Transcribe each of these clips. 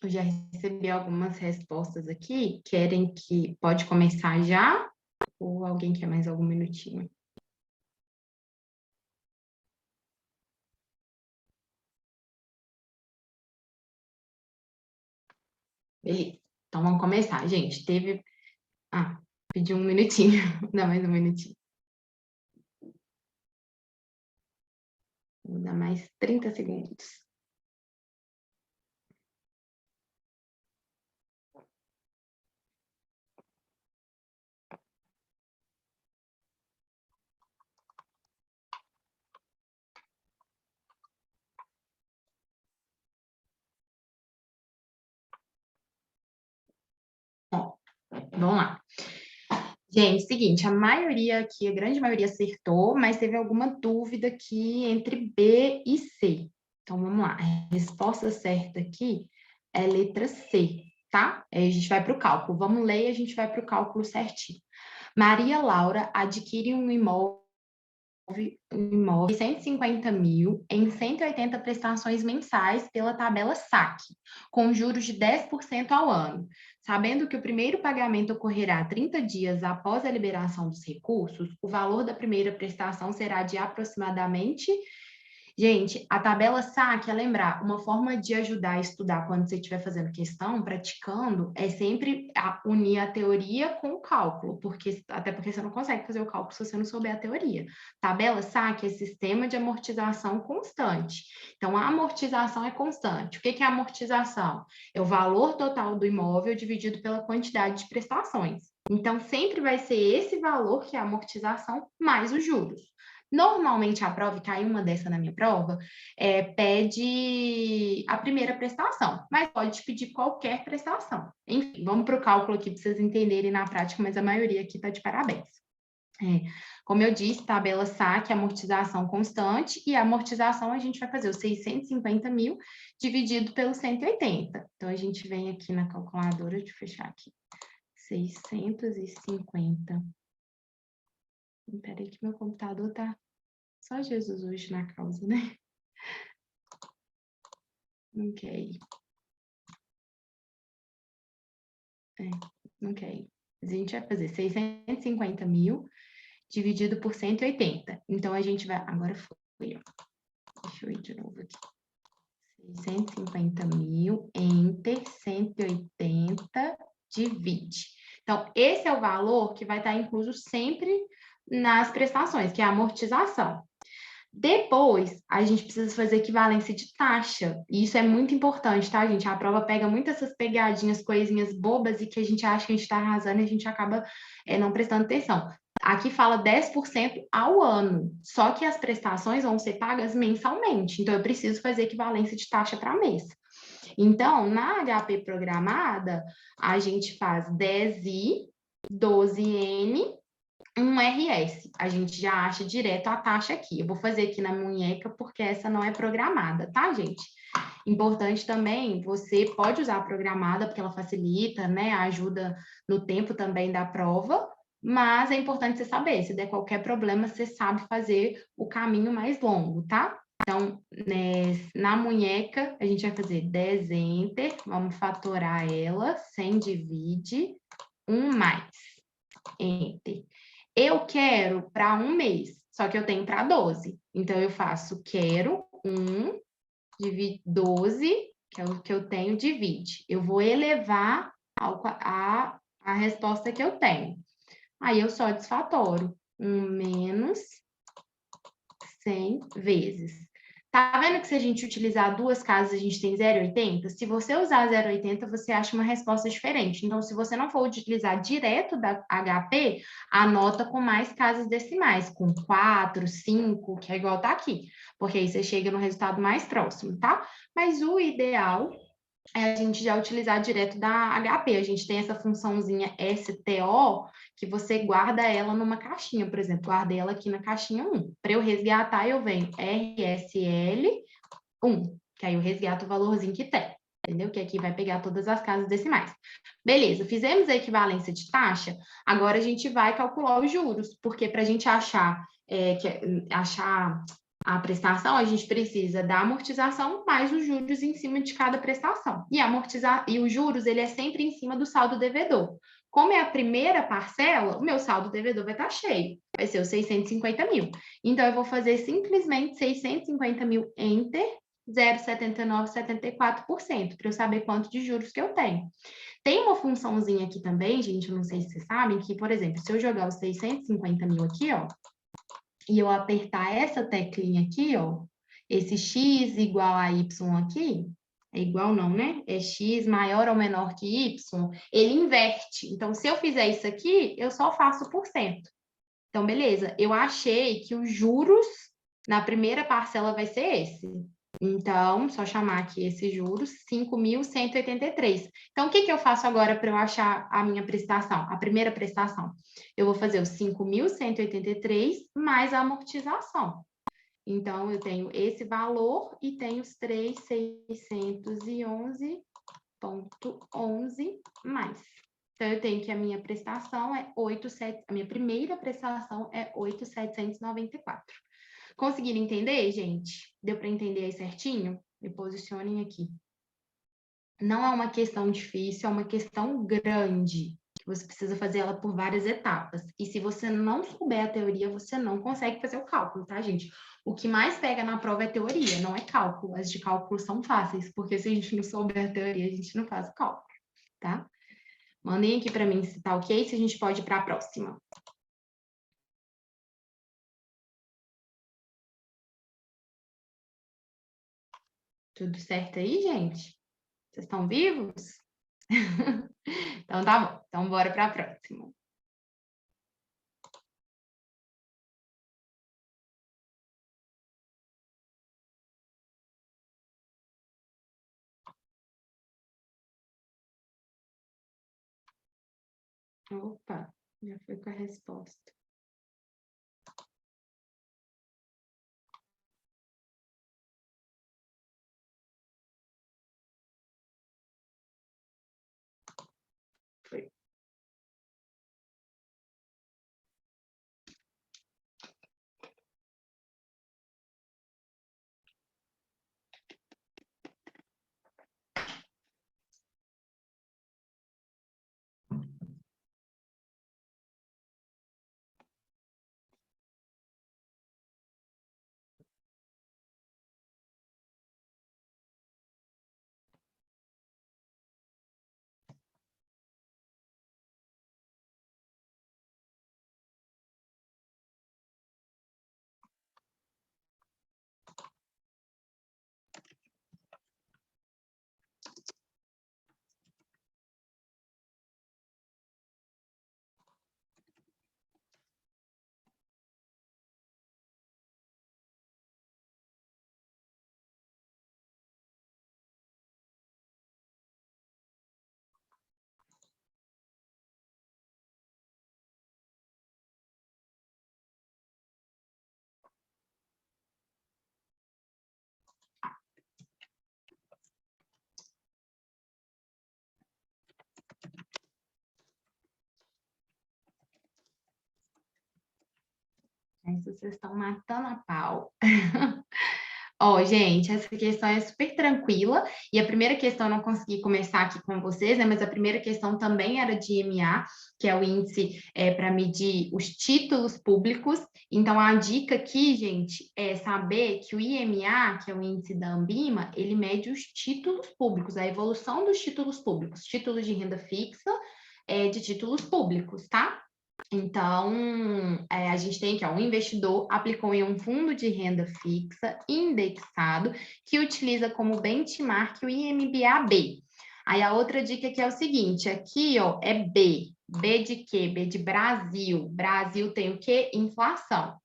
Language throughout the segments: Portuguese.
Eu já recebi algumas respostas aqui. Querem que... Pode começar já? Ou alguém quer mais algum minutinho? Beleza. Então, vamos começar, gente. Teve... Ah, pedi um minutinho. Dá mais um minutinho. Vou dar mais 30 segundos. Ó, vamos lá. Gente, seguinte, a maioria aqui, a grande maioria acertou, mas teve alguma dúvida aqui entre B e C. Então, vamos lá. A resposta certa aqui é letra C, tá? Aí a gente vai para o cálculo. Vamos ler e a gente vai para o cálculo certinho. Maria Laura adquire um imóvel de 150 mil em 180 prestações mensais pela tabela saque, com juros de 10% ao ano. Sabendo que o primeiro pagamento ocorrerá 30 dias após a liberação dos recursos, o valor da primeira prestação será de aproximadamente... Gente, a tabela saque, é lembrar, uma forma de ajudar a estudar quando você estiver fazendo questão, praticando, é sempre unir a teoria com o cálculo, até porque você não consegue fazer o cálculo se você não souber a teoria. Tabela saque é sistema de amortização constante. Então, a amortização é constante. O que é amortização? É o valor total do imóvel dividido pela quantidade de prestações. Então, sempre vai ser esse valor que é a amortização mais os juros. Normalmente, a prova, e caiu uma dessa na minha prova, pede a primeira prestação, mas pode pedir qualquer prestação. Enfim, vamos para o cálculo aqui para vocês entenderem na prática, mas a maioria aqui está de parabéns. Como eu disse, tabela saque, amortização constante, e a amortização a gente vai fazer os 650 mil dividido pelo 180. Então, a gente vem aqui na calculadora, deixa eu fechar aqui, 650. Espera aí que meu computador tá... Só Jesus hoje na causa, né? Não quer ir. Não quer ir. A gente vai fazer 650 mil dividido por 180. Então, a gente vai... Agora foi, ó. Deixa eu ir de novo aqui. 650 mil entre 180 divide. Então, esse é o valor que vai estar incluso sempre nas prestações, que é a amortização. Depois, a gente precisa fazer equivalência de taxa. E isso é muito importante, tá, gente? A prova pega muito essas pegadinhas, coisinhas bobas e que a gente acha que a gente está arrasando e a gente acaba não prestando atenção. Aqui fala 10% ao ano, só que as prestações vão ser pagas mensalmente. Então, eu preciso fazer equivalência de taxa para mês. Então, na HP programada, a gente faz 10I, 12N, 1RS. A gente já acha direto a taxa aqui. Eu vou fazer aqui na munheca porque essa não é programada, tá, gente? Importante também, você pode usar a programada porque ela facilita, né? Ajuda no tempo também da prova, mas é importante você saber, se der qualquer problema, você sabe fazer o caminho mais longo, tá? Então, na munheca, a gente vai fazer 10 enter, vamos fatorar ela, 100 divide, 1 mais, enter. Eu quero para um mês, só que eu tenho para 12. Então, eu faço quero 1 divide 12, que é o que eu tenho, divide. Eu vou elevar a resposta que eu tenho. Aí, eu só desfatoro. 1 menos 100 vezes. Tá vendo que se a gente utilizar duas casas, a gente tem 0,80? Se você usar 0,80, você acha uma resposta diferente. Então, se você não for utilizar direto da HP, anota com mais casas decimais, com 4, 5, que é igual tá aqui. Porque aí você chega no resultado mais próximo, tá? Mas o ideal é a gente já utilizar direto da HP. A gente tem essa funçãozinha STO, que você guarda ela numa caixinha, por exemplo, guardei ela aqui na caixinha 1. Para eu resgatar, eu venho RSL 1, que aí eu resgato o valorzinho que tem, entendeu? Que aqui vai pegar todas as casas decimais. Beleza, fizemos a equivalência de taxa, agora a gente vai calcular os juros, porque para a gente achar a prestação, a gente precisa da amortização mais os juros em cima de cada prestação. E os juros, ele é sempre em cima do saldo devedor. Como é a primeira parcela, o meu saldo devedor vai estar cheio, vai ser os 650 mil. Então, eu vou fazer simplesmente 650 mil, enter, 0,7974%, para eu saber quanto de juros que eu tenho. Tem uma funçãozinha aqui também, gente, eu não sei se vocês sabem, que, por exemplo, se eu jogar os 650 mil aqui, ó, e eu apertar essa teclinha aqui, ó, esse x igual a y aqui, é igual não, né? É x maior ou menor que y, ele inverte. Então, se eu fizer isso aqui, eu só faço por cento. Então, beleza, eu achei que os juros na primeira parcela vai ser esse. Então, só chamar aqui esses juros, 5.183. Então, o que que eu faço agora para eu achar a minha prestação, a primeira prestação? Eu vou fazer os 5.183 mais a amortização. Então, eu tenho esse valor e tenho os 3.611,11 mais. Então, eu tenho que a minha prestação é 8,7, a minha primeira prestação é 8.794. Conseguiram entender, gente? Deu para entender aí certinho? Me posicionem aqui. Não é uma questão difícil, é uma questão grande, que você precisa fazer ela por várias etapas. E se você não souber a teoria, você não consegue fazer o cálculo, tá, gente? O que mais pega na prova é teoria, não é cálculo. As de cálculo são fáceis, porque se a gente não souber a teoria, a gente não faz o cálculo, tá? Mandem aqui para mim se tá ok, se a gente pode ir para a próxima. Tudo certo aí, gente? Vocês estão vivos? Então tá bom. Então bora para a próxima. Opa, já foi com a resposta. Foi. Vocês estão matando a pau. Ó, gente, essa questão é super tranquila, e a primeira questão eu não consegui começar aqui com vocês, né, mas a primeira questão também era de IMA, que é o índice para medir os títulos públicos. Então, a dica aqui, gente, é saber que o IMA, que é o índice da Ambima, ele mede os títulos públicos, a evolução dos títulos públicos, títulos de renda fixa, de títulos públicos, tá? Então, a gente tem aqui, ó, um investidor aplicou em um fundo de renda fixa indexado que utiliza como benchmark o IMBA-B. Aí a outra dica aqui é o seguinte, aqui, ó, é B. B de quê? B de Brasil. Brasil tem o quê? Inflação.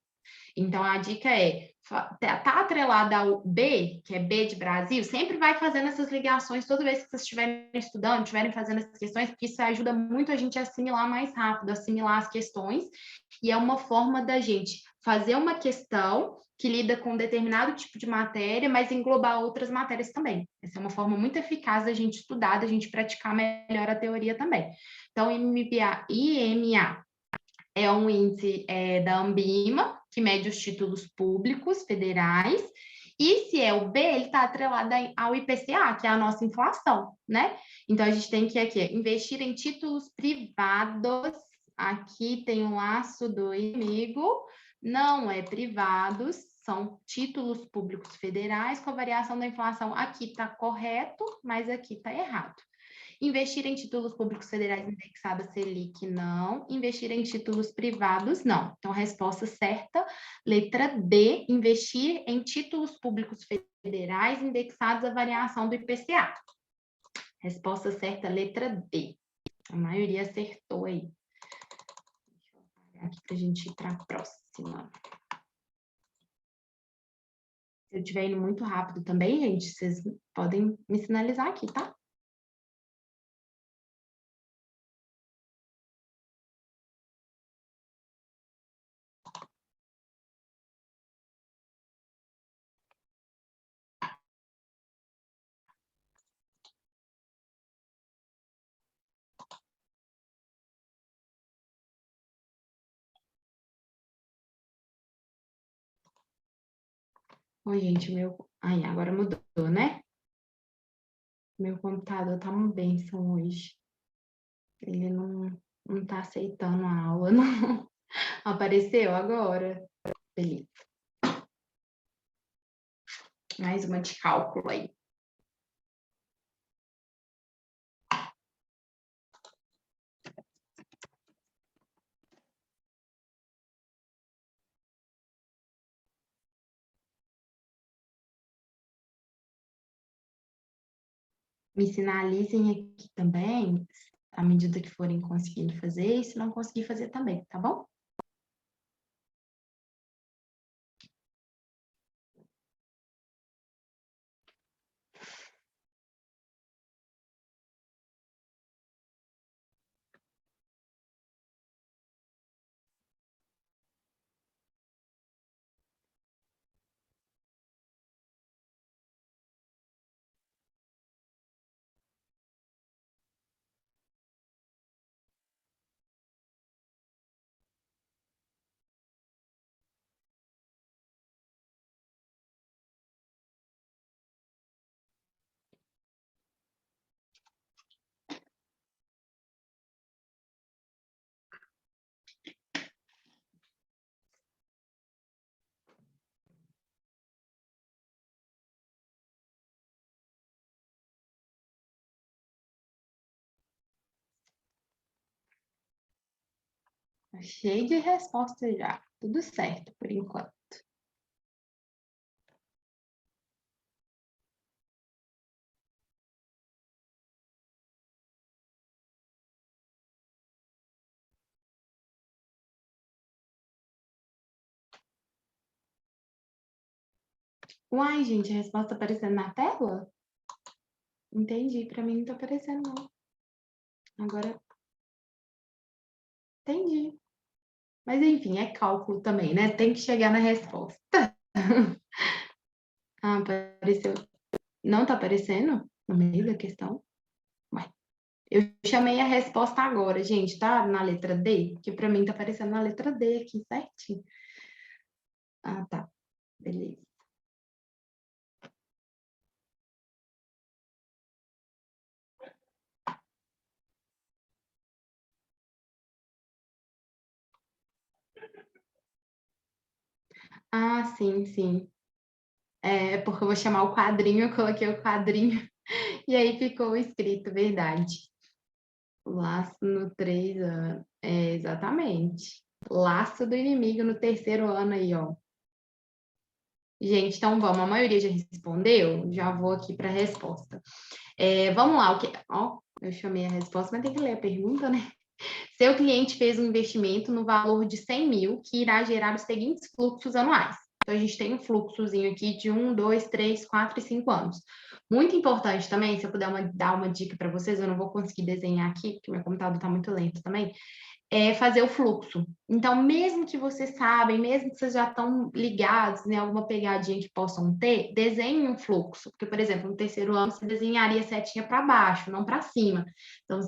Então, a dica é, tá atrelada ao B, que é B de Brasil, sempre vai fazendo essas ligações toda vez que vocês estiverem estudando, estiverem fazendo essas questões, porque isso ajuda muito a gente a assimilar mais rápido, assimilar as questões, e é uma forma da gente fazer uma questão que lida com um determinado tipo de matéria, mas englobar outras matérias também. Essa é uma forma muito eficaz da gente estudar, da gente praticar melhor a teoria também. Então, IMA é um índice da Ambima, que mede os títulos públicos federais, e se é o B, ele está atrelado ao IPCA, que é a nossa inflação, né? Então, a gente tem que aqui, investir em títulos privados. Aqui tem um laço do inimigo, não é privados, são títulos públicos federais com a variação da inflação. Aqui está correto, mas aqui está errado. Investir em títulos públicos federais indexados Selic, não. Investir em títulos privados, não. Então, a resposta certa, letra D, investir em títulos públicos federais indexados à variação do IPCA. Resposta certa, letra D. A maioria acertou aí. Deixa eu apagar aqui para a gente ir para a próxima. Se eu estiver indo muito rápido também, gente, vocês podem me sinalizar aqui, tá? Oi, gente, meu... Ai, agora mudou, né? Meu computador tá uma bênção hoje. Ele não tá aceitando a aula, não. Apareceu agora. Beleza. Mais uma de cálculo aí. Me sinalizem aqui também, à medida que forem conseguindo fazer, e se não conseguir fazer também, tá bom? Tá cheio de respostas já. Tudo certo, por enquanto. Uai, gente, a resposta tá aparecendo na tela? Entendi, para mim não tá aparecendo, não. Agora, entendi. Mas, enfim, é cálculo também, né? Tem que chegar na resposta. Ah, apareceu. Não tá aparecendo no meio da questão? Ué, eu chamei a resposta agora, gente, tá? Na letra D, que para mim tá aparecendo na letra D aqui, certinho. Ah, tá. Beleza. Ah, sim, sim. É porque eu vou chamar o quadrinho, eu coloquei o quadrinho e aí ficou escrito, verdade. Laço no 3 anos. É, exatamente. Laço do inimigo no terceiro ano aí, ó. Gente, então vamos. A maioria já respondeu? Já vou aqui para a resposta. Vamos lá. Ó, eu chamei a resposta, mas tem que ler a pergunta, né? Seu cliente fez um investimento no valor de 100 mil, que irá gerar os seguintes fluxos anuais. Então, a gente tem um fluxozinho aqui de 1, 2, 3, 4 e 5 anos. Muito importante também, se eu puder dar uma dica para vocês, eu não vou conseguir desenhar aqui, porque meu computador está muito lento também, é fazer o fluxo. Então, mesmo que vocês sabem, mesmo que vocês já estão ligados em alguma pegadinha que possam ter, desenhem um fluxo. Porque, por exemplo, no terceiro ano, você desenharia setinha para baixo, não para cima. Então,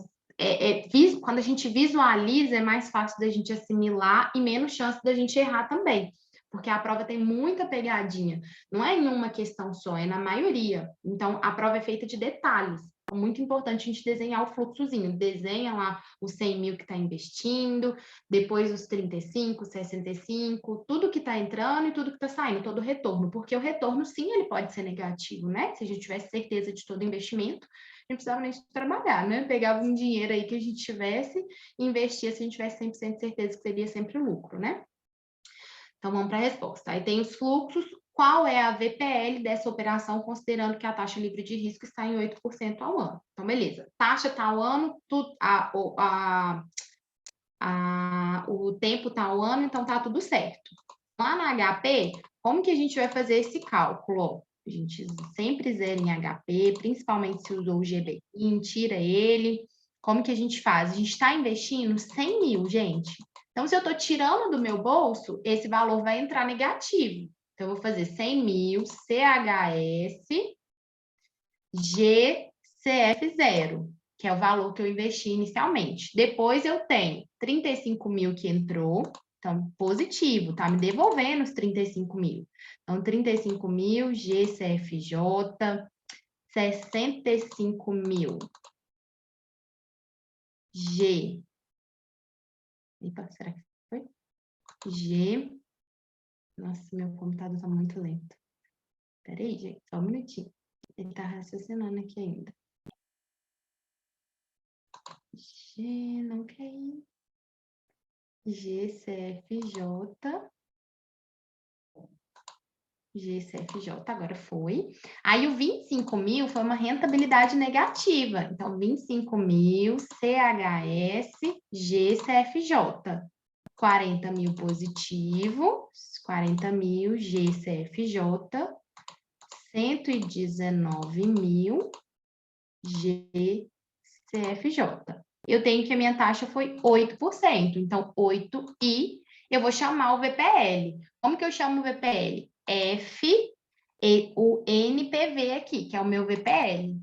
quando a gente visualiza, é mais fácil da gente assimilar e menos chance da gente errar também. Porque a prova tem muita pegadinha. Não é em uma questão só, é na maioria. Então, a prova é feita de detalhes. É muito importante a gente desenhar o fluxozinho. Desenha lá os 100 mil que está investindo, depois os 35, 65, tudo que está entrando e tudo que está saindo, todo o retorno. Porque o retorno, sim, ele pode ser negativo, né? Se a gente tivesse certeza de todo investimento, a gente precisava nem trabalhar, né? Pegava um dinheiro aí que a gente tivesse e investia se a gente tivesse 100% de certeza que seria sempre lucro, né? Então, vamos para a resposta. Aí tem os fluxos. Qual é a VPL dessa operação, considerando que a taxa livre de risco está em 8% ao ano? Então, beleza. Taxa está ao ano, o tempo está ao ano, então está tudo certo. Lá na HP, como que a gente vai fazer esse cálculo? A gente sempre zera em HP, principalmente se usou o GBI, tira ele. Como que a gente faz? A gente está investindo 100 mil, gente. Então, se eu estou tirando do meu bolso, esse valor vai entrar negativo. Então, eu vou fazer 100 mil CHS GCF0, que é o valor que eu investi inicialmente. Depois, eu tenho 35 mil que entrou, então, positivo, tá me devolvendo os 35 mil. Então, 35 mil GCFJ, 65 mil G. Epa, será que foi? G. Nossa, meu computador está muito lento. Peraí, gente, só um minutinho. Ele está raciocinando aqui ainda. G, não quer ir. GCFJ. GCFJ, agora foi. Aí o 25 mil foi uma rentabilidade negativa. Então, 25 mil CHS GCFJ. 40 mil positivo, 40 mil GCFJ, 119 mil GCFJ. Eu tenho que a minha taxa foi 8%, então 8 e eu vou chamar o VPL. Como que eu chamo o VPL? O NPV aqui, que é o meu VPL.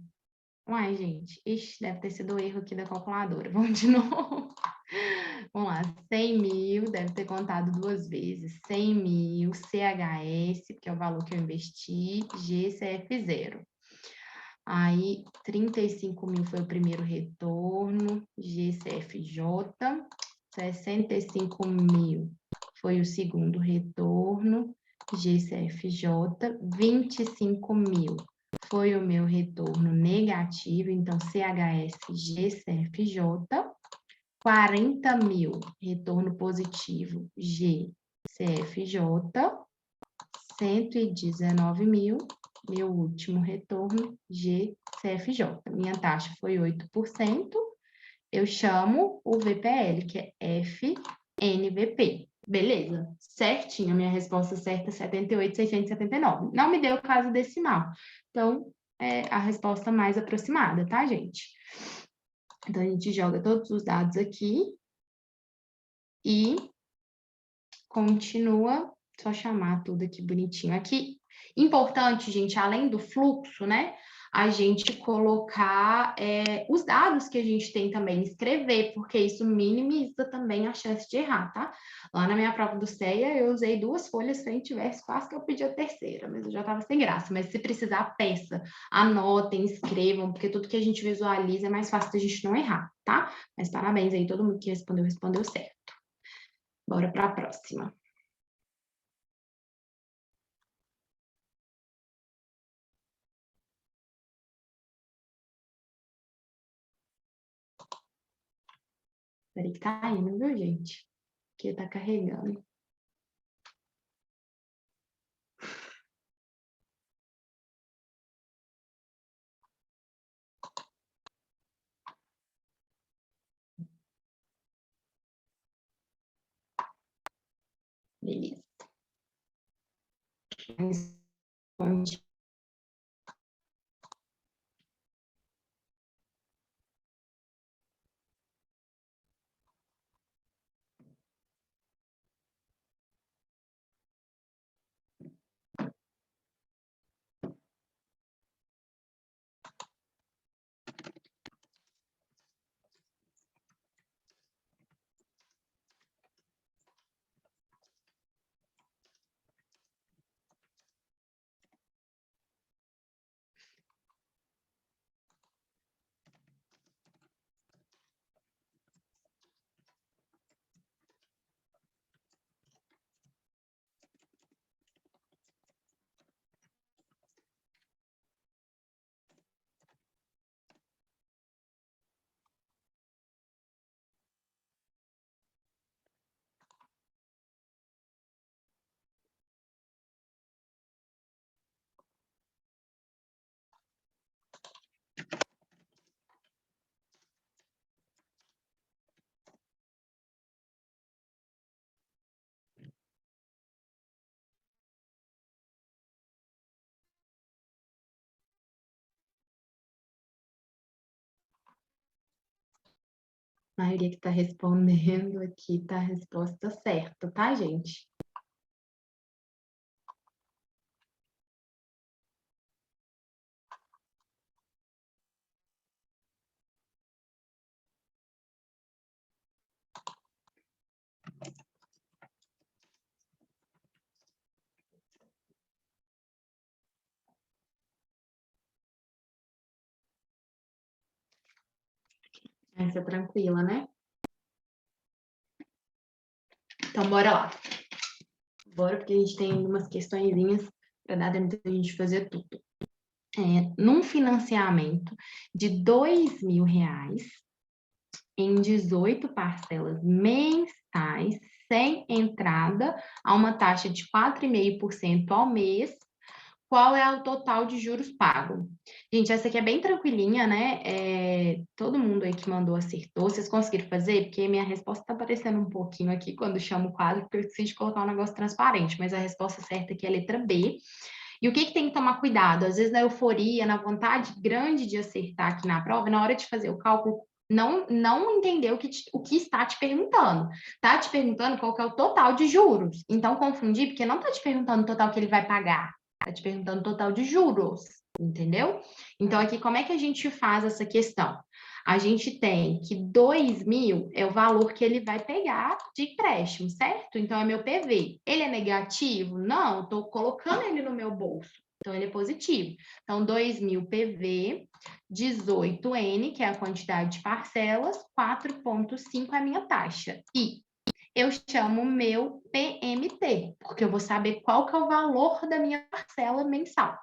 Uai, gente, ixi, deve ter sido o erro aqui da calculadora. Vamos de novo. Vamos lá, 100 mil, deve ter contado duas vezes. 100 mil CHS, que é o valor que eu investi, GCF0. Aí, 35 mil foi o primeiro retorno, GCFJ. 65 mil foi o segundo retorno, GCFJ. 25 mil foi o meu retorno negativo, então CHS GCFJ. 40 mil, retorno positivo, GCFJ. 119 mil, meu último retorno, GCFJ. Minha taxa foi 8%. Eu chamo o VPL, que é FNVP. Beleza, certinho, a minha resposta certa é 78.679. Não me deu caso decimal. Então, é a resposta mais aproximada, tá, gente? Então, a gente joga todos os dados aqui e continua, só chamar tudo aqui bonitinho. Aqui, importante, gente, além do fluxo, né? A gente colocar os dados que a gente tem também, escrever, porque isso minimiza também a chance de errar, tá? Lá na minha prova do CEA, eu usei 2 folhas frente e verso, quase que eu pedi a terceira, mas eu já estava sem graça. Mas se precisar, peça, anotem, escrevam, porque tudo que a gente visualiza é mais fácil da gente não errar, tá? Mas parabéns aí, todo mundo que respondeu, respondeu certo. Bora para a próxima. Peraí que tá indo, viu, gente? Porque tá carregando. Beleza. Responde. A maioria que está respondendo aqui tá a resposta certa, tá, gente? Essa é tranquila, né? Então, bora lá. Bora, porque a gente tem umas questõezinhas para dar tempo de a gente fazer tudo. Num financiamento de R$ 2.000 em 18 parcelas mensais, sem entrada, a uma taxa de 4,5% ao mês, qual é o total de juros pago? Gente, essa aqui é bem tranquilinha, né? Todo mundo aí que mandou acertou. Vocês conseguiram fazer? Porque minha resposta está aparecendo um pouquinho aqui quando chamo o quadro, porque eu esqueci de colocar um negócio transparente, mas a resposta certa aqui é a letra B. E o que tem que tomar cuidado? Às vezes, na euforia, na vontade grande de acertar aqui na prova, na hora de fazer o cálculo, não entender o que está te perguntando. Está te perguntando qual que é o total de juros. Então, confundir, porque não está te perguntando o total que ele vai pagar. Está te perguntando o total de juros, entendeu? Então, aqui, como é que a gente faz essa questão? A gente tem que 2.000 é o valor que ele vai pegar de empréstimo, certo? Então, é meu PV. Ele é negativo? Não, estou colocando ele no meu bolso. Então, ele é positivo. Então, 2.000 PV, 18N, que é a quantidade de parcelas, 4,5 é a minha taxa. E eu chamo meu PMT, porque eu vou saber qual que é o valor da minha parcela mensal.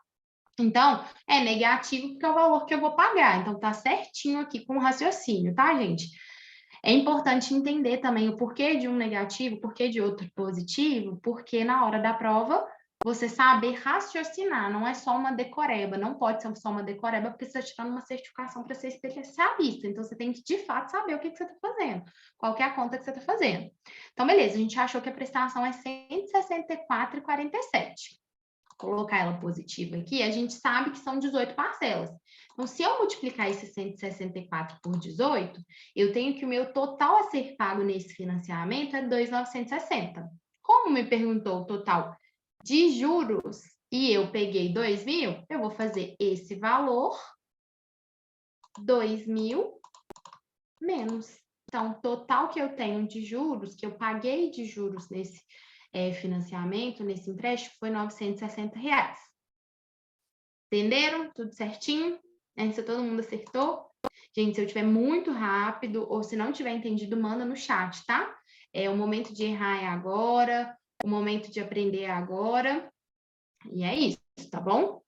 Então, é negativo porque é o valor que eu vou pagar. Então, tá certinho aqui com o raciocínio, tá, gente? É importante entender também o porquê de um negativo, o porquê de outro positivo, porque na hora da prova você saber raciocinar, não é só uma decoreba, não pode ser só uma decoreba, porque você está tirando uma certificação para ser especialista. Então, você tem que, de fato, saber o que você está fazendo, qual que é a conta que você está fazendo. Então, beleza, a gente achou que a prestação é 164,47. Colocar ela positiva aqui, a gente sabe que são 18 parcelas. Então, se eu multiplicar esse 164 por 18, eu tenho que o meu total a ser pago nesse financiamento é 2.960. Como me perguntou o total de juros e eu peguei 2.000, eu vou fazer esse valor 2.000 menos. Então, o total que eu tenho de juros, que eu paguei de juros nesse financiamento, nesse empréstimo, foi R$ 960. Entenderam? Tudo certinho? Se todo mundo acertou? Gente, se eu tiver muito rápido ou se não tiver entendido, manda no chat, tá? O momento de errar é agora, o momento de aprender é agora. E é isso, tá bom?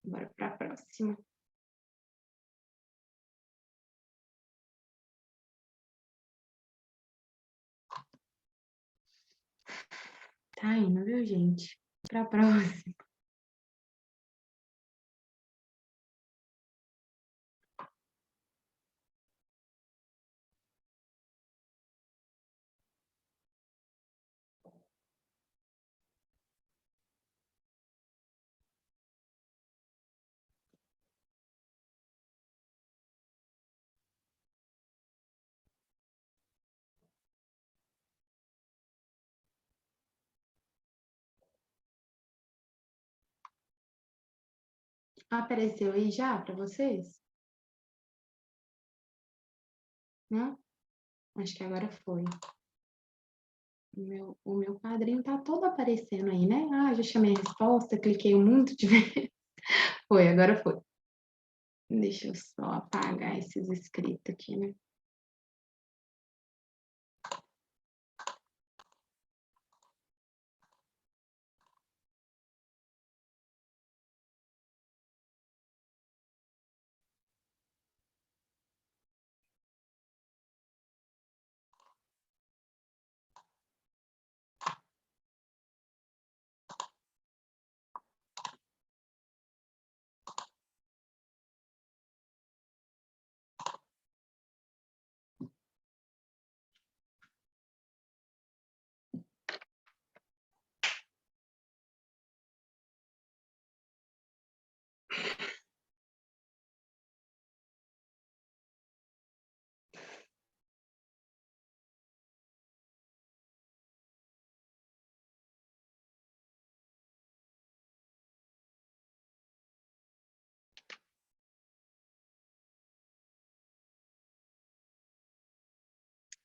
Bora para a próxima. Tá indo, viu, gente? Para a próxima. Apareceu aí já para vocês? Não? Acho que agora foi. O meu quadrinho tá todo aparecendo aí, né? Ah, já chamei a resposta, cliquei muito de vez. Foi, agora foi. Deixa eu só apagar esses escritos aqui, né?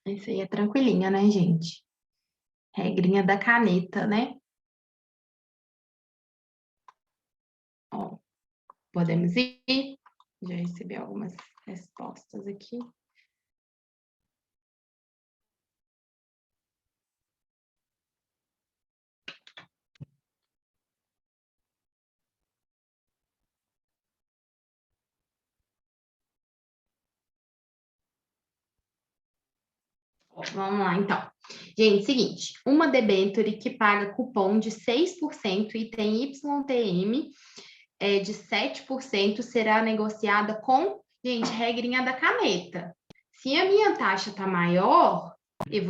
Isso aí é tranquilinha, né, gente? Regrinha da caneta, né? Ó, podemos ir. Já recebi algumas respostas aqui. Vamos lá, então. Gente, seguinte, uma debênture que paga cupom de 6% e tem YTM de 7% será negociada com, gente, regrinha da caneta. Se a minha taxa tá maior, eu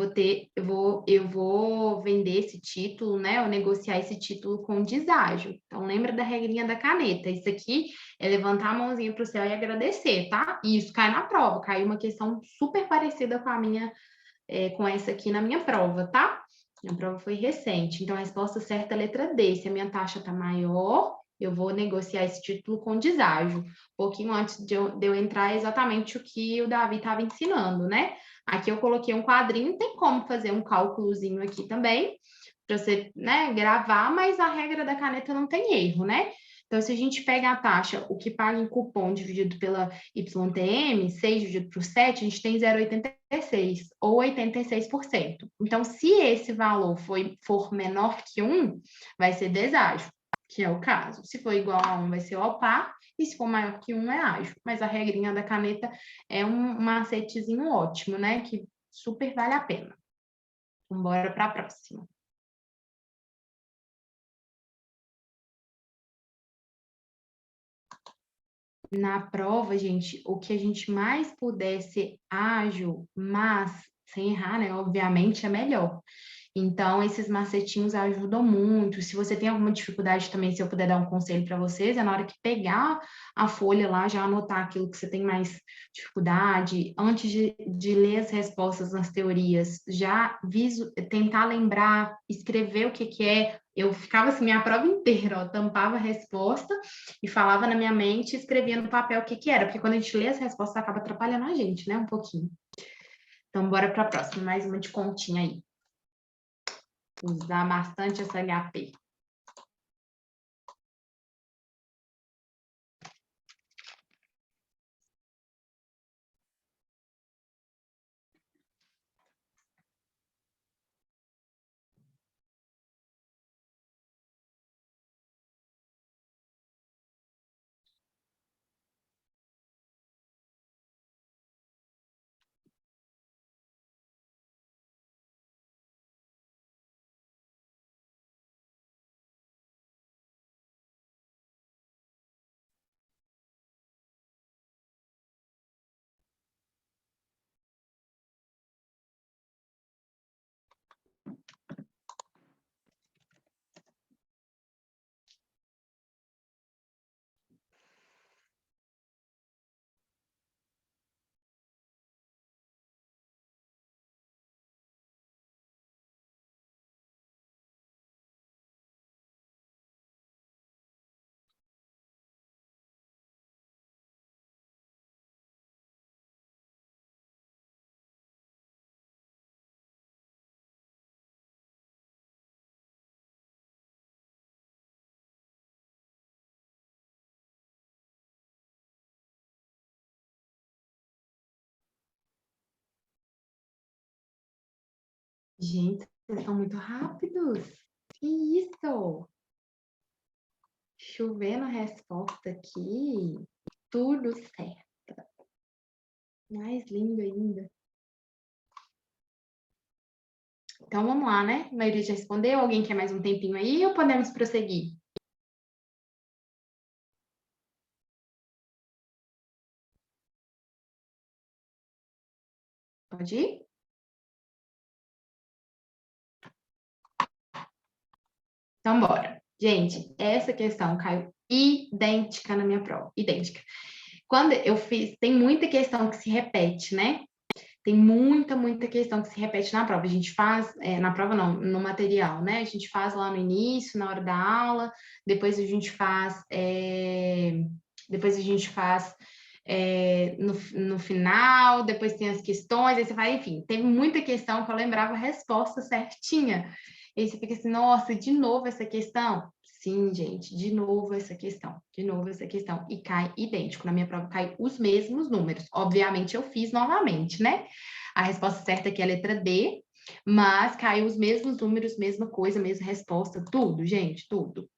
vou vender esse título, né? Ou negociar esse título com deságio. Então, lembra da regrinha da caneta. Isso aqui é levantar a mãozinha para o céu e agradecer, tá? E isso cai na prova. Caiu uma questão super parecida com a minha com essa aqui na minha prova, tá? Minha prova foi recente. Então, a resposta certa é a letra D. Se a minha taxa está maior, eu vou negociar esse título com deságio. Um pouquinho antes de eu entrar, é exatamente o que o Davi estava ensinando, né? Aqui eu coloquei um quadrinho, tem como fazer um cálculozinho aqui também, para você, né, gravar, mas a regra da caneta não tem erro, né? Então, se a gente pega a taxa, o que paga em cupom dividido pela YTM, 6 dividido por 7, a gente tem 0,86, ou 86%. Então, se esse valor for menor que 1, vai ser deságio, que é o caso. Se for igual a 1, vai ser OPA, e se for maior que 1, é ágio. Mas a regrinha da caneta é um macetezinho ótimo, né? Que super vale a pena. Então, bora para a próxima. Na prova, gente, o que a gente mais puder ser ágil, mas sem errar, né? Obviamente é melhor. Então, esses macetinhos ajudam muito. Se você tem alguma dificuldade também, se eu puder dar um conselho para vocês, é na hora que pegar a folha lá, já anotar aquilo que você tem mais dificuldade, antes de ler as respostas nas teorias, já tentar lembrar, escrever o que é. Eu ficava assim, minha prova inteira, ó, tampava a resposta e falava na minha mente, escrevia no papel o que era, porque quando a gente lê as respostas, acaba atrapalhando a gente, né, um pouquinho. Então, bora para a próxima, mais uma de continha aí. Usar bastante essa HP. Gente, vocês são muito rápidos. Que isso? Chovendo a resposta aqui. Tudo certo. Mais lindo ainda. Então, vamos lá, né? A maioria já respondeu. Alguém quer mais um tempinho aí ou podemos prosseguir? Pode ir? Então, bora. Gente, essa questão caiu idêntica na minha prova. Idêntica. Quando eu fiz, tem muita questão que se repete, né? Tem muita questão que se repete na prova. A gente faz, na prova não, no material, né? A gente faz lá no início, na hora da aula, depois a gente faz no final, depois tem as questões, aí você vai, enfim, teve muita questão que eu lembrava a resposta certinha. E aí você fica assim, nossa, de novo essa questão? Sim, gente, de novo essa questão, de novo essa questão. E cai idêntico. Na minha prova cai os mesmos números. Obviamente eu fiz novamente, né? A resposta certa aqui é a letra D, mas caiu os mesmos números, mesma coisa, mesma resposta, tudo, gente, tudo.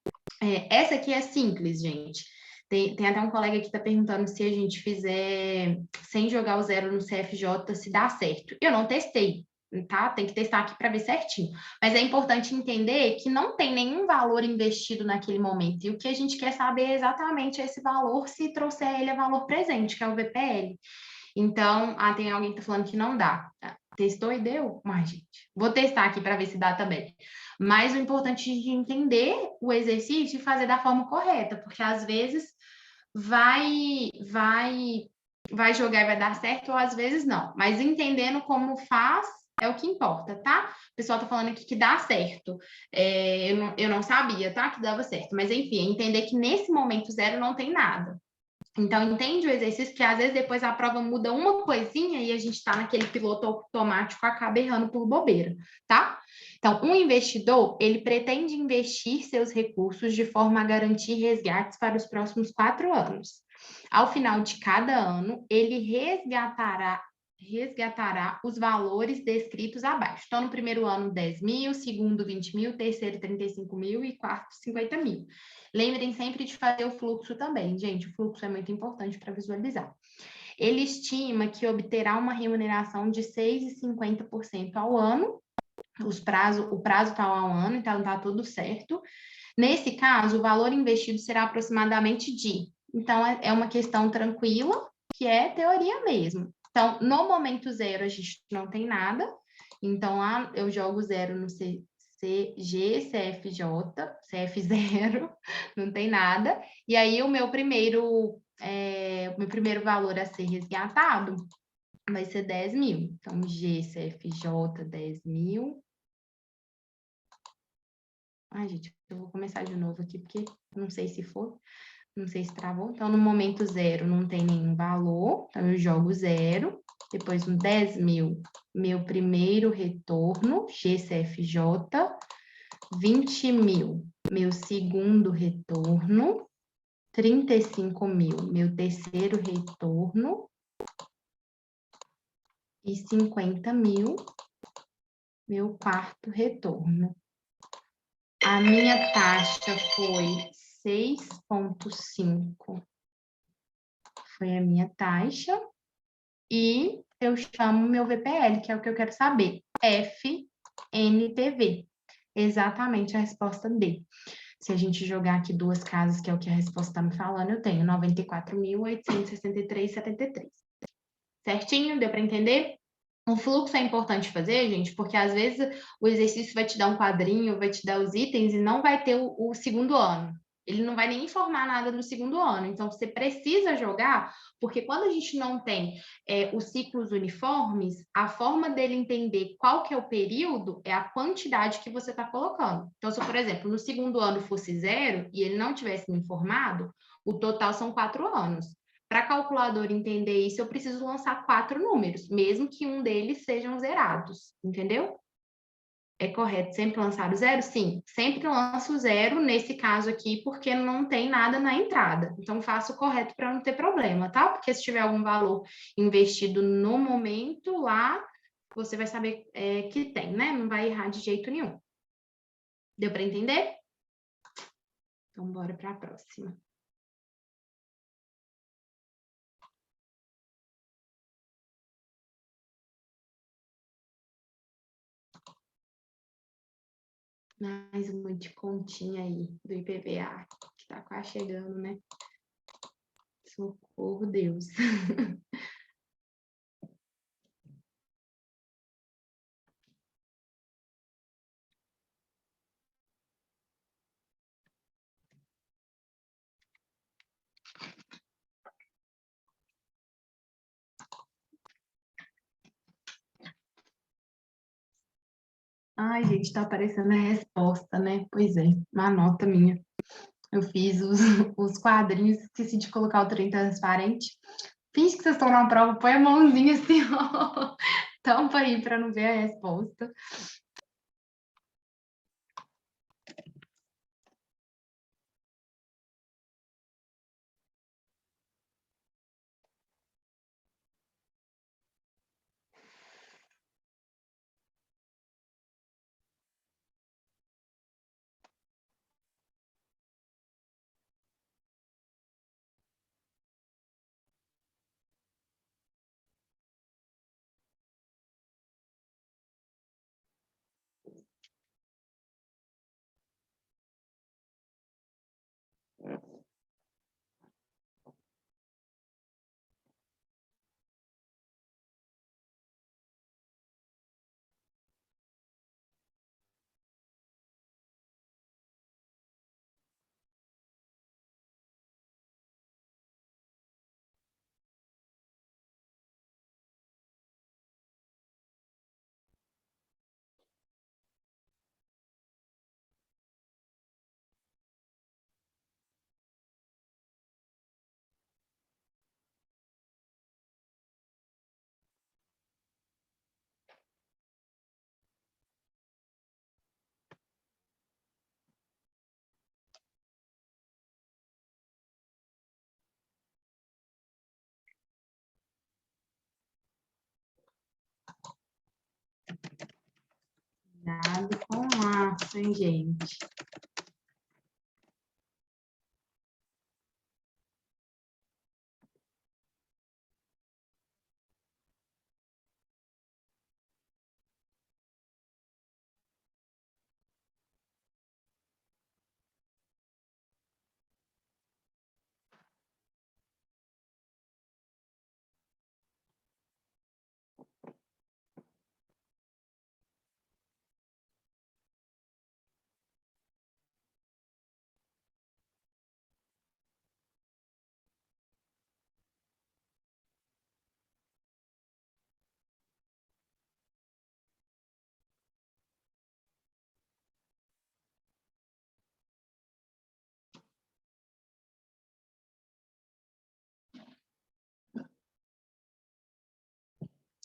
Essa aqui é simples, gente. Tem até um colega que está perguntando se a gente fizer sem jogar o zero no CFJ, se dá certo. Eu não testei, tá? Tem que testar aqui para ver certinho. Mas é importante entender que não tem nenhum valor investido naquele momento. E o que a gente quer saber é exatamente esse valor, se trouxer ele a valor presente, que é o VPL. Então, tem alguém que está falando que não dá. Testou e deu? Mas, gente, vou testar aqui para ver se dá também. Mas o importante é entender o exercício e fazer da forma correta, porque às vezes vai jogar e vai dar certo, ou às vezes não. Mas entendendo como faz é o que importa, tá? O pessoal tá falando aqui que dá certo. Eu não sabia, tá? Que dava certo. Mas enfim, entender que nesse momento zero não tem nada. Então, entende o exercício que às vezes depois a prova muda uma coisinha e a gente está naquele piloto automático, acaba errando por bobeira, tá? Então, um investidor, ele pretende investir seus recursos de forma a garantir resgates para os próximos 4 anos. Ao final de cada ano, ele resgatará os valores descritos abaixo. Então, no primeiro ano, 10 mil, segundo, 20 mil, terceiro, 35 mil e quarto, 50 mil. Lembrem sempre de fazer o fluxo também, gente. O fluxo é muito importante para visualizar. Ele estima que obterá uma remuneração de 6,50% ao ano. O prazo está ao ano, então está tudo certo. Nesse caso, o valor investido será aproximadamente de. Então, é uma questão tranquila, que é teoria mesmo. Então, no momento zero, a gente não tem nada. Então, lá eu jogo zero no CG, CFJ, CF0, não tem nada. E aí, o meu primeiro valor a ser resgatado vai ser 10 mil. Então, GCFJ, 10 mil. Ai, gente, eu vou começar de novo aqui, porque não sei se for, não sei se travou. Então, no momento zero, não tem nenhum valor. Então, eu jogo zero. Depois, no 10 mil, meu primeiro retorno, GCFJ. 20 mil, meu segundo retorno. 35 mil, meu terceiro retorno. E 50 mil, meu quarto retorno. A minha taxa foi 6,5. Foi a minha taxa. E eu chamo meu VPL, que é o que eu quero saber. FNPV. Exatamente a resposta D. Se a gente jogar aqui duas casas, que é o que a resposta está me falando, eu tenho 94.863,73. Certinho? Deu para entender? O fluxo é importante fazer, gente, porque às vezes o exercício vai te dar um quadrinho, vai te dar os itens e não vai ter o segundo ano. Ele não vai nem informar nada do segundo ano. Então, você precisa jogar, porque quando a gente não tem os ciclos uniformes, a forma dele entender qual que é o período é a quantidade que você está colocando. Então, se, por exemplo, no segundo ano fosse zero e ele não tivesse me informado, o total são 4 anos. Para a calculadora entender isso, eu preciso lançar 4 números, mesmo que um deles sejam zerados, entendeu? É correto sempre lançar o zero? Sim, sempre lanço o zero nesse caso aqui, porque não tem nada na entrada. Então, faço o correto para não ter problema, tá? Porque se tiver algum valor investido no momento lá, você vai saber que tem, né? Não vai errar de jeito nenhum. Deu para entender? Então, bora para a próxima. Mais uma de continha aí do IPVA, que tá quase chegando, né? Socorro, Deus. Ai, gente, tá aparecendo a resposta, né? Pois é, uma nota minha. Eu fiz os quadrinhos, esqueci de colocar o trem transparente. Finge que vocês estão na prova, põe a mãozinha assim, ó. Tampa aí para não ver a resposta. Cuidado com laço, hein, gente?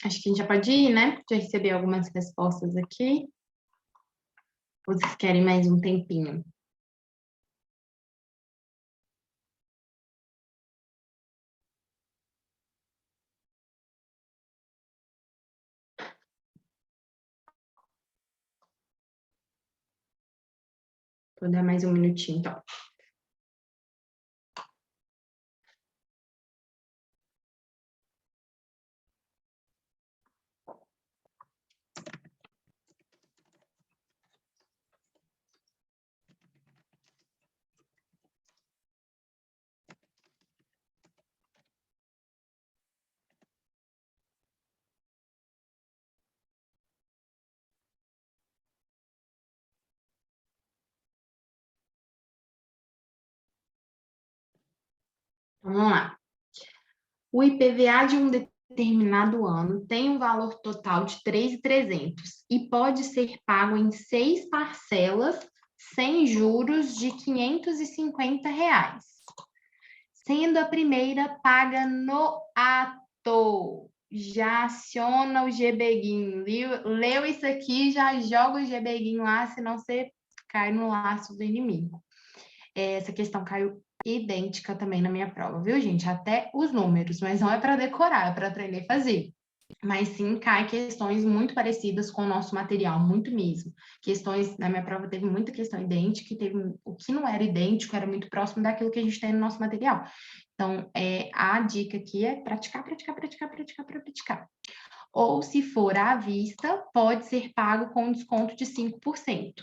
Acho que a gente já pode ir, né? Já recebi algumas respostas aqui. Ou vocês querem mais um tempinho? Vou dar mais um minutinho, então. Vamos lá. O IPVA de um determinado ano tem um valor total de 3.300 e pode ser pago em 6 parcelas sem juros de R$ 550, sendo a primeira paga no ato. Já aciona o GBguinho. Leu isso aqui, já joga o GBguinho lá, senão você cai no laço do inimigo. Essa questão caiu idêntica também na minha prova, viu, gente? Até os números, mas não é para decorar, é para aprender a fazer. Mas sim, cai questões muito parecidas com o nosso material, muito mesmo. Questões, na minha prova teve muita questão idêntica, e teve o que não era idêntico, era muito próximo daquilo que a gente tem no nosso material. Então, a dica aqui é praticar, praticar, praticar, praticar, praticar. Ou, se for à vista, pode ser pago com desconto de 5%.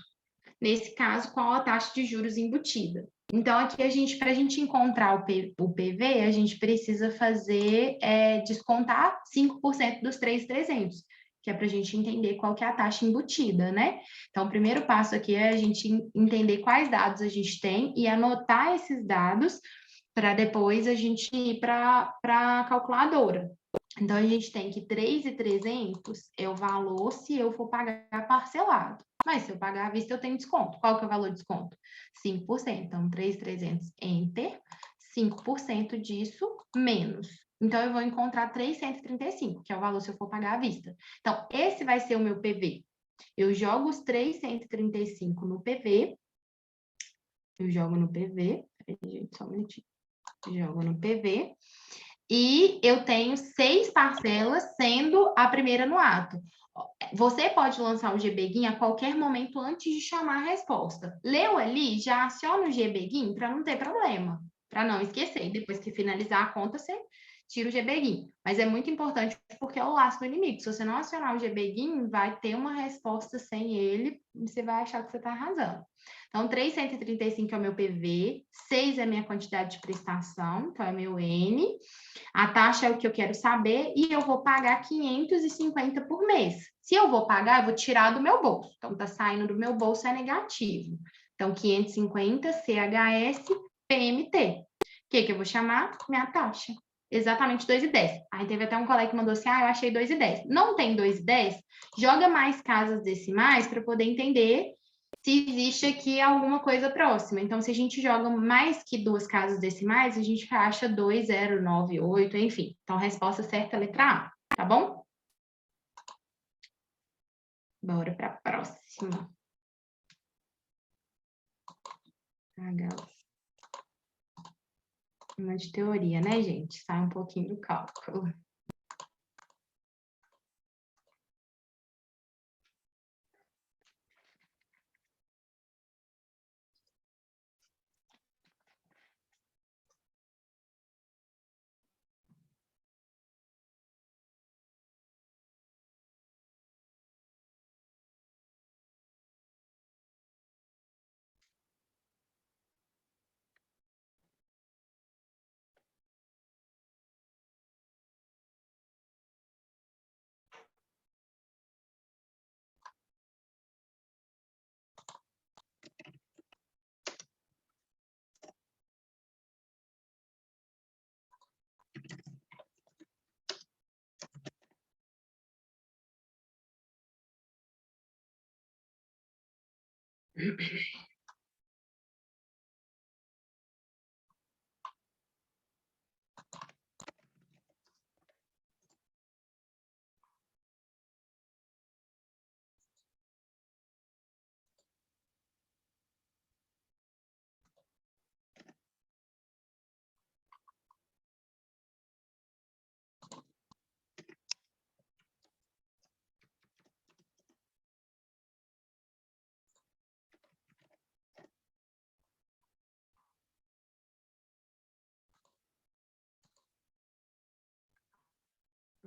Nesse caso, qual a taxa de juros embutida? Então, aqui para a gente encontrar o PV, a gente precisa descontar 5% dos 3.300, que é para a gente entender qual que é a taxa embutida, né? Então, o primeiro passo aqui é a gente entender quais dados a gente tem e anotar esses dados para depois a gente ir para a calculadora. Então, a gente tem que 3.300 é o valor se eu for pagar parcelado. Mas se eu pagar à vista, eu tenho desconto. Qual que é o valor de desconto? 5%. Então, 3.300, enter. 5% disso, menos Então, eu vou encontrar 335, que é o valor se eu for pagar à vista. Então, esse vai ser o meu PV. Eu jogo os 335 no PV. Eu jogo no PV. Peraí, gente, só um minutinho. Jogo no PV. E eu tenho 6 parcelas, sendo a primeira no ato. Você pode lançar o GBGIN a qualquer momento antes de chamar a resposta. Leu ali, já aciona o GBGIN para não ter problema, para não esquecer. Depois que finalizar a conta, você tira o GBGIN. Mas é muito importante porque é o laço do inimigo. Se você não acionar o GBGIN, vai ter uma resposta sem ele e você vai achar que você está arrasando. Então, 335 é o meu PV, 6 é a minha quantidade de prestação, então é meu N. A taxa é o que eu quero saber e eu vou pagar 550 por mês. Se eu vou pagar, eu vou tirar do meu bolso. Então, tá saindo do meu bolso, é negativo. Então, 550 CHS PMT. O que eu vou chamar? Minha taxa. Exatamente 2,10. Aí teve até um colega que mandou assim, eu achei 2,10. Não tem 2,10? Joga mais casas decimais para poder entender se existe aqui alguma coisa próxima. Então, se a gente joga mais que 2 casas decimais, a gente acha 2,098, enfim. Então, a resposta certa é a letra A, tá bom? Bora para a próxima. Uma de teoria, né, gente? Sai um pouquinho do cálculo.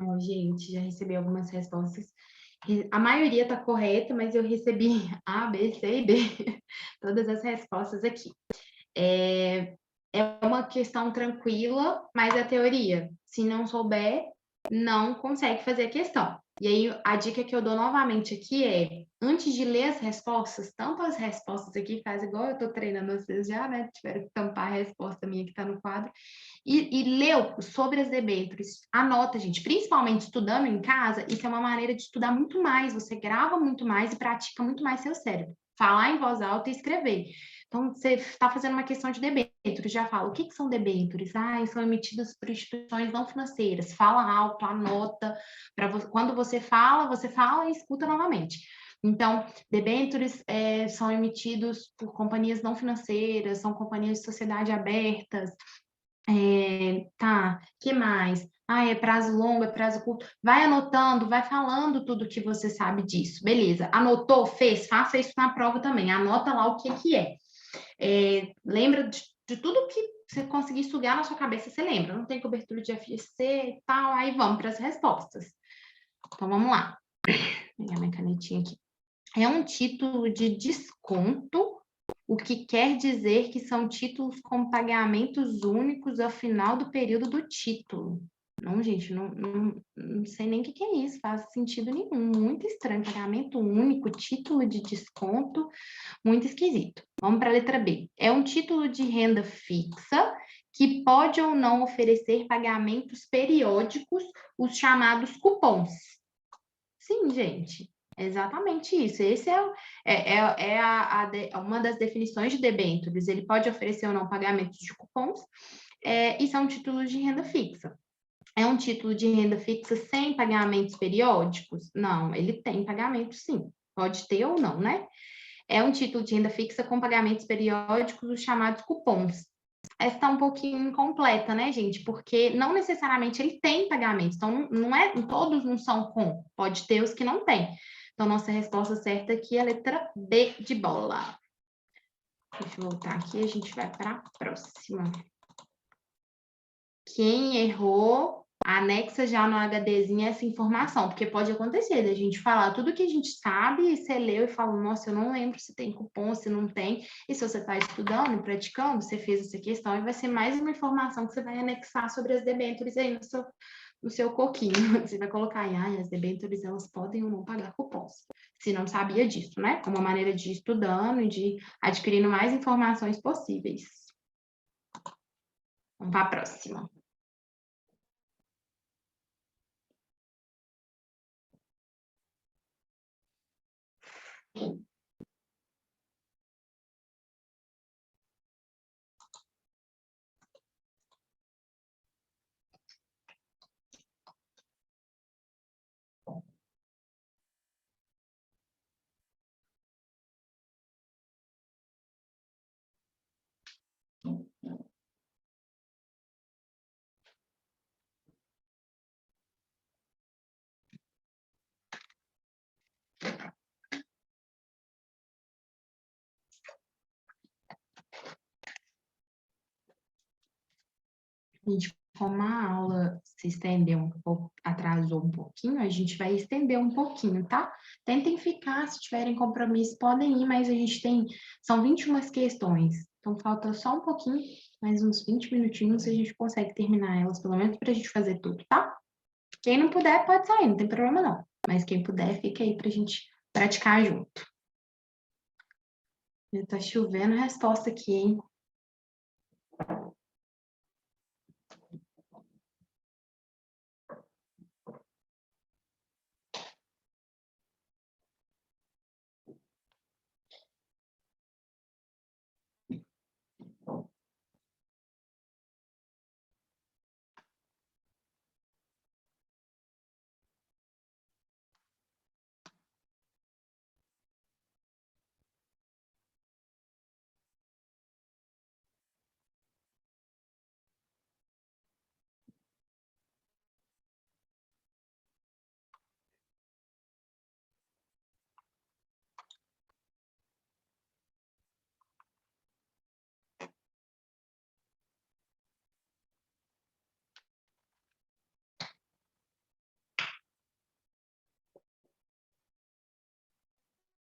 Oh, gente, já recebi algumas respostas. A maioria está correta, mas eu recebi A, B, C e D. Todas as respostas aqui. É uma questão tranquila, mas a teoria, se não souber, não consegue fazer a questão. E aí, a dica que eu dou novamente aqui é, antes de ler as respostas, tampa as respostas aqui, faz igual eu estou treinando vocês já, né? Tiveram que tampar a resposta minha que está no quadro. E leu sobre as debêntures. Anota, gente, principalmente estudando em casa, isso é uma maneira de estudar muito mais. Você grava muito mais e pratica muito mais seu cérebro. Falar em voz alta e escrever. Então, você está fazendo uma questão de debêntures, já fala, o que são debêntures? São emitidas por instituições não financeiras. Fala alto, anota. Quando você fala e escuta novamente. Então, debêntures são emitidos por companhias não financeiras, são companhias de sociedade abertas. Que mais? É prazo longo, é prazo curto. Vai anotando, vai falando tudo que você sabe disso. Beleza, anotou, fez, faça isso na prova também. Anota lá o que é. Lembra de tudo que você conseguir sugar na sua cabeça, você lembra. Não tem cobertura de FGC e tal, aí vamos para as respostas. Então, vamos lá. Vou pegar minha canetinha aqui. É um título de desconto, o que quer dizer que são títulos com pagamentos únicos ao final do período do título. Não, gente, não sei nem o que é isso, faz sentido nenhum, muito estranho, pagamento único, título de desconto, muito esquisito. Vamos para a letra B. É um título de renda fixa que pode ou não oferecer pagamentos periódicos, os chamados cupons. Sim, gente. Exatamente isso. Esse é uma das definições de debêntures. Ele pode oferecer ou não pagamentos de cupons, e são títulos de renda fixa. É um título de renda fixa sem pagamentos periódicos? Não, ele tem pagamento sim. Pode ter ou não, né? É um título de renda fixa com pagamentos periódicos, os chamados cupons. Essa está um pouquinho incompleta, né, gente? Porque não necessariamente ele tem pagamentos. Então, não é, todos não são com. Pode ter os que não tem. Então, nossa resposta certa aqui é a letra B de bola. Deixa eu voltar aqui, a gente vai para a próxima. Quem errou, anexa já no HDzinho essa informação, porque pode acontecer da gente falar tudo que a gente sabe, e você leu e fala, nossa, eu não lembro se tem cupom, se não tem. E se você está estudando e praticando, você fez essa questão e vai ser mais uma informação que você vai anexar sobre as debêntures aí no seu coquinho. Você vai colocar aí, as debêntures, elas podem ou não pagar cupons. Se não sabia disso, né? Uma maneira de ir estudando e de adquirindo mais informações possíveis. Vamos para a próxima. Gente, como a aula se estendeu um pouco, atrasou um pouquinho, a gente vai estender um pouquinho, tá? Tentem ficar, se tiverem compromisso, podem ir, mas a gente tem, são 21 questões, então falta só um pouquinho, mais uns 20 minutinhos, e a gente consegue terminar elas, pelo menos para a gente fazer tudo, tá? Quem não puder, pode sair, não tem problema não, mas quem puder, fica aí para a gente praticar junto. Tá chovendo resposta aqui, hein?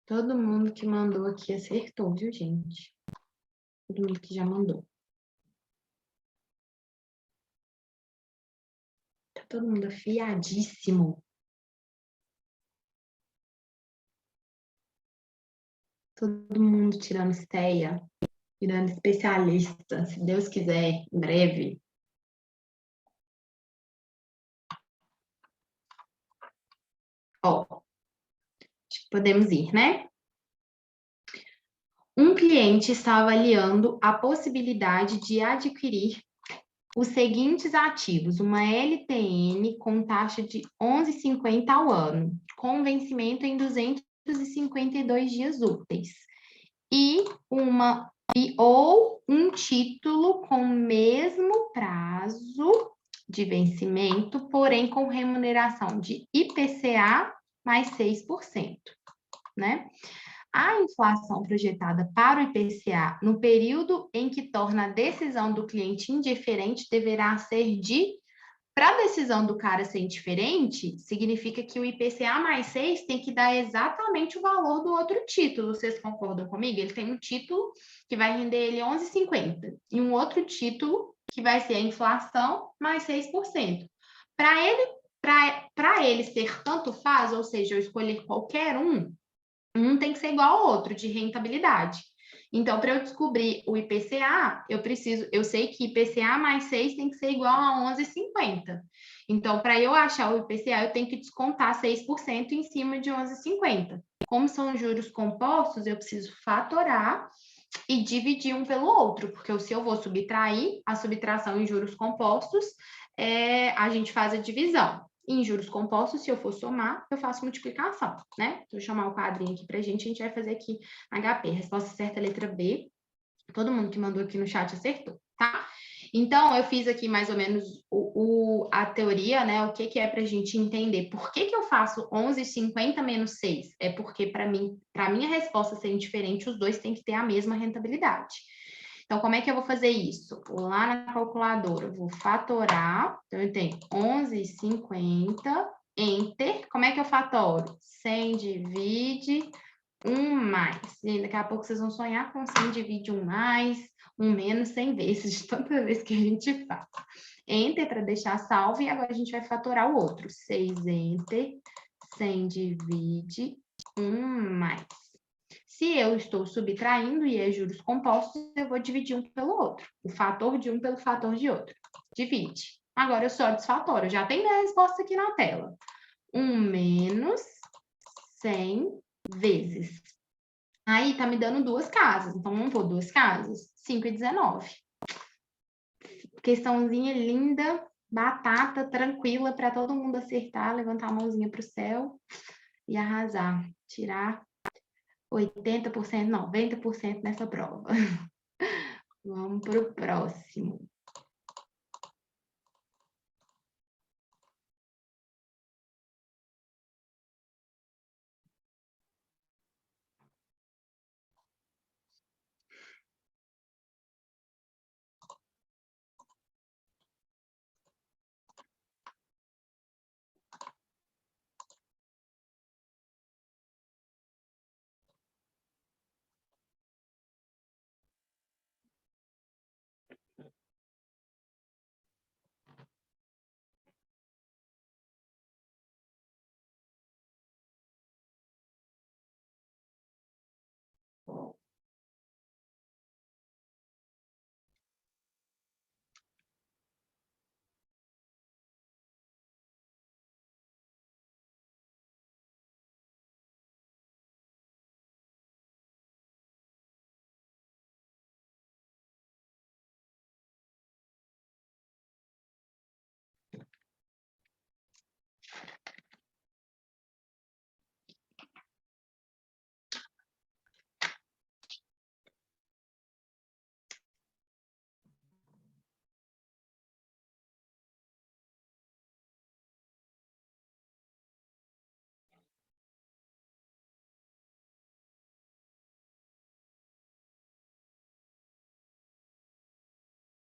Todo mundo que mandou aqui acertou, viu, gente? Todo mundo que já mandou. Tá todo mundo afiadíssimo. Todo mundo tirando esteia, virando especialista, se Deus quiser, em breve. Ó, acho que podemos ir, né? Um cliente está avaliando a possibilidade de adquirir os seguintes ativos: uma LTN com taxa de 11,50 ao ano, com vencimento em 252 dias úteis, ou um título com o mesmo prazo de vencimento, porém com remuneração de IPCA mais 6%, né? A inflação projetada para o IPCA no período em que torna a decisão do cliente indiferente deverá ser de... Para a decisão do cara ser indiferente, significa que o IPCA mais 6 tem que dar exatamente o valor do outro título. Vocês concordam comigo? Ele tem um título que vai render ele 11,50 e um outro título que vai ser a inflação mais 6%. Para ele ser tanto faz, ou seja, eu escolher qualquer um tem que ser igual ao outro, de rentabilidade. Então, para eu descobrir o IPCA, eu sei que IPCA mais 6 tem que ser igual a 11,50. Então, para eu achar o IPCA, eu tenho que descontar 6% em cima de 11,50. Como são juros compostos, eu preciso fatorar e dividir um pelo outro, porque se eu vou subtrair, a subtração em juros compostos a gente faz a divisão. Em juros compostos, se eu for somar, eu faço multiplicação, né? Vou chamar o quadrinho aqui para a gente vai fazer aqui HP. Resposta certa, letra B. Todo mundo que mandou aqui no chat acertou, tá? Então, eu fiz aqui mais ou menos a teoria, né? O que é para a gente entender. Por que eu faço 11,50 menos 6? É porque, para minha resposta ser diferente, os dois têm que ter a mesma rentabilidade. Então, como é que eu vou fazer isso? Vou lá na calculadora, vou fatorar. Então, eu tenho 11,50, Enter. Como é que eu fatoro? 100 divide 1 mais. E daqui a pouco vocês vão sonhar com 100 divide 1 mais, 1 menos 100 vezes, de tanta vez que a gente faz. Enter para deixar salvo, e agora a gente vai fatorar o outro. 6 Enter, 100 divide 1 mais. Se eu estou subtraindo e é juros compostos, eu vou dividir um pelo outro. O fator de um pelo fator de outro. Divide. Agora eu só desfatoro. Já tem minha resposta aqui na tela. 1 menos 100 vezes. Aí tá me dando duas casas. Então, vamos pôr duas casas. 5 e 19. Questãozinha linda, batata, tranquila, para todo mundo acertar, levantar a mãozinha para o céu e arrasar. Tirar 80%, 90% nessa prova. Vamos para o próximo.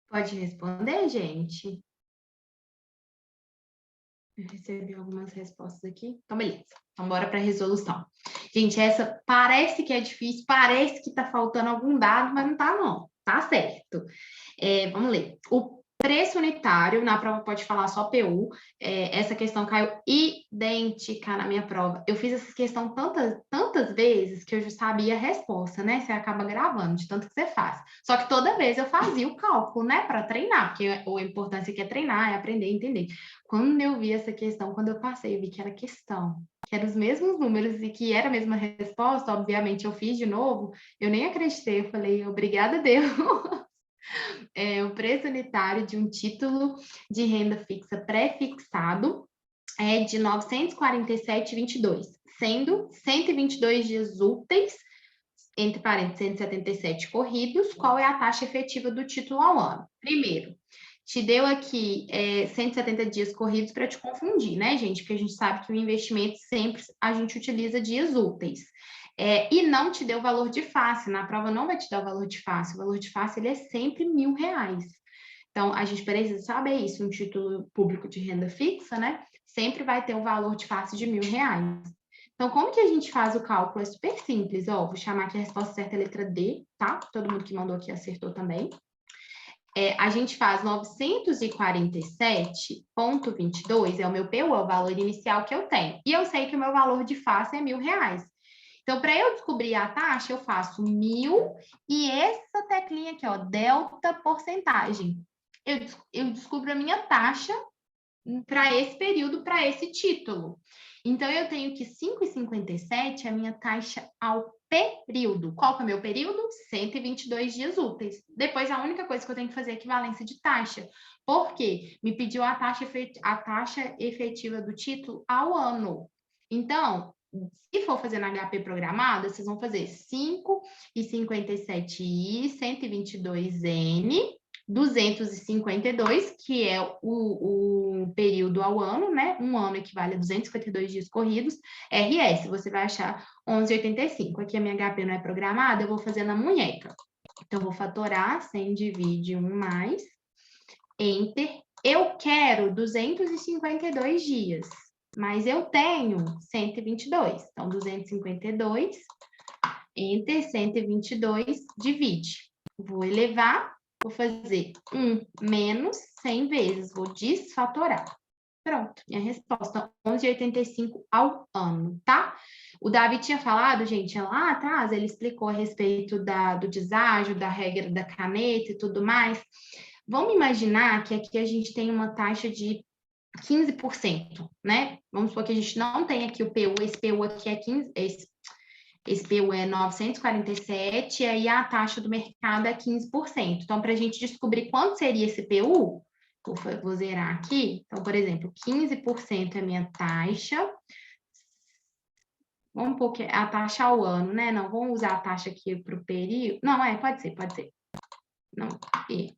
Pode responder, gente? Eu recebi algumas respostas aqui. Então, beleza. Então, bora para a resolução. Gente, essa parece que é difícil, parece que está faltando algum dado, mas não está, não. Tá certo. Vamos ler. O preço unitário, na prova pode falar só PU, essa questão caiu idêntica na minha prova. Eu fiz essa questão tantas vezes que eu já sabia a resposta, né? Você acaba gravando, de tanto que você faz. Só que toda vez eu fazia o cálculo, né? Para treinar, porque a importância aqui é treinar, é aprender a entender. Quando eu vi essa questão, quando eu passei, eu vi que era questão, que eram os mesmos números e que era a mesma resposta, obviamente eu fiz de novo, eu nem acreditei, eu falei, obrigada a Deus. O preço unitário de um título de renda fixa pré-fixado é de 947,22, sendo 122 dias úteis, entre parênteses, 177 corridos. Qual é a taxa efetiva do título ao ano? Primeiro, te deu aqui 170 dias corridos para te confundir, né, gente? Porque a gente sabe que o investimento sempre a gente utiliza dias úteis. E não te deu valor de face, na prova não vai te dar o valor de face, o valor de face ele é sempre R$1.000. Então, a gente precisa saber isso, um título público de renda fixa, né? Sempre vai ter um valor de face de R$1.000. Então, como que a gente faz o cálculo? É super simples, ó, vou chamar aqui a resposta certa, a letra D, tá? Todo mundo que mandou aqui acertou também. A gente faz 947,22, é o meu PU, é o valor inicial que eu tenho. E eu sei que o meu valor de face é R$1.000. Então, para eu descobrir a taxa, eu faço 1.000 e essa teclinha aqui, ó, delta porcentagem. Eu descubro a minha taxa para esse período, para esse título. Então, eu tenho que 5,57 é a minha taxa ao período. Qual que é o meu período? 122 dias úteis. Depois, a única coisa que eu tenho que fazer é equivalência de taxa. Por quê? Me pediu a taxa efetiva do título ao ano. Então, se for fazer na HP programada, vocês vão fazer 5,57i, 122n, 252, que é o período ao ano, né? Um ano equivale a 252 dias corridos. RS, você vai achar 11,85. Aqui a minha HP não é programada, eu vou fazer na munheca. Então, eu vou fatorar 100 divide 1 mais, Enter. Eu quero 252 dias, mas eu tenho 122. Então, 252, Enter, 122, divide. Vou elevar, vou fazer 1 menos 100 vezes, vou desfatorar. Pronto, minha resposta, 11,85 ao ano, tá? O Davi tinha falado, gente, lá atrás, ele explicou a respeito do deságio, da regra da caneta e tudo mais. Vamos imaginar que aqui a gente tem uma taxa de 15%, né? Vamos supor que a gente não tem aqui o PU, esse PU aqui é 15%, esse PU é 947, e aí a taxa do mercado é 15%. Então, para a gente descobrir quanto seria esse PU, vou zerar aqui. Então, por exemplo, 15% é minha taxa. Vamos pôr a taxa ao ano, né? Não, vamos usar a taxa aqui para o período. Não, pode ser, pode ser. Não, aqui,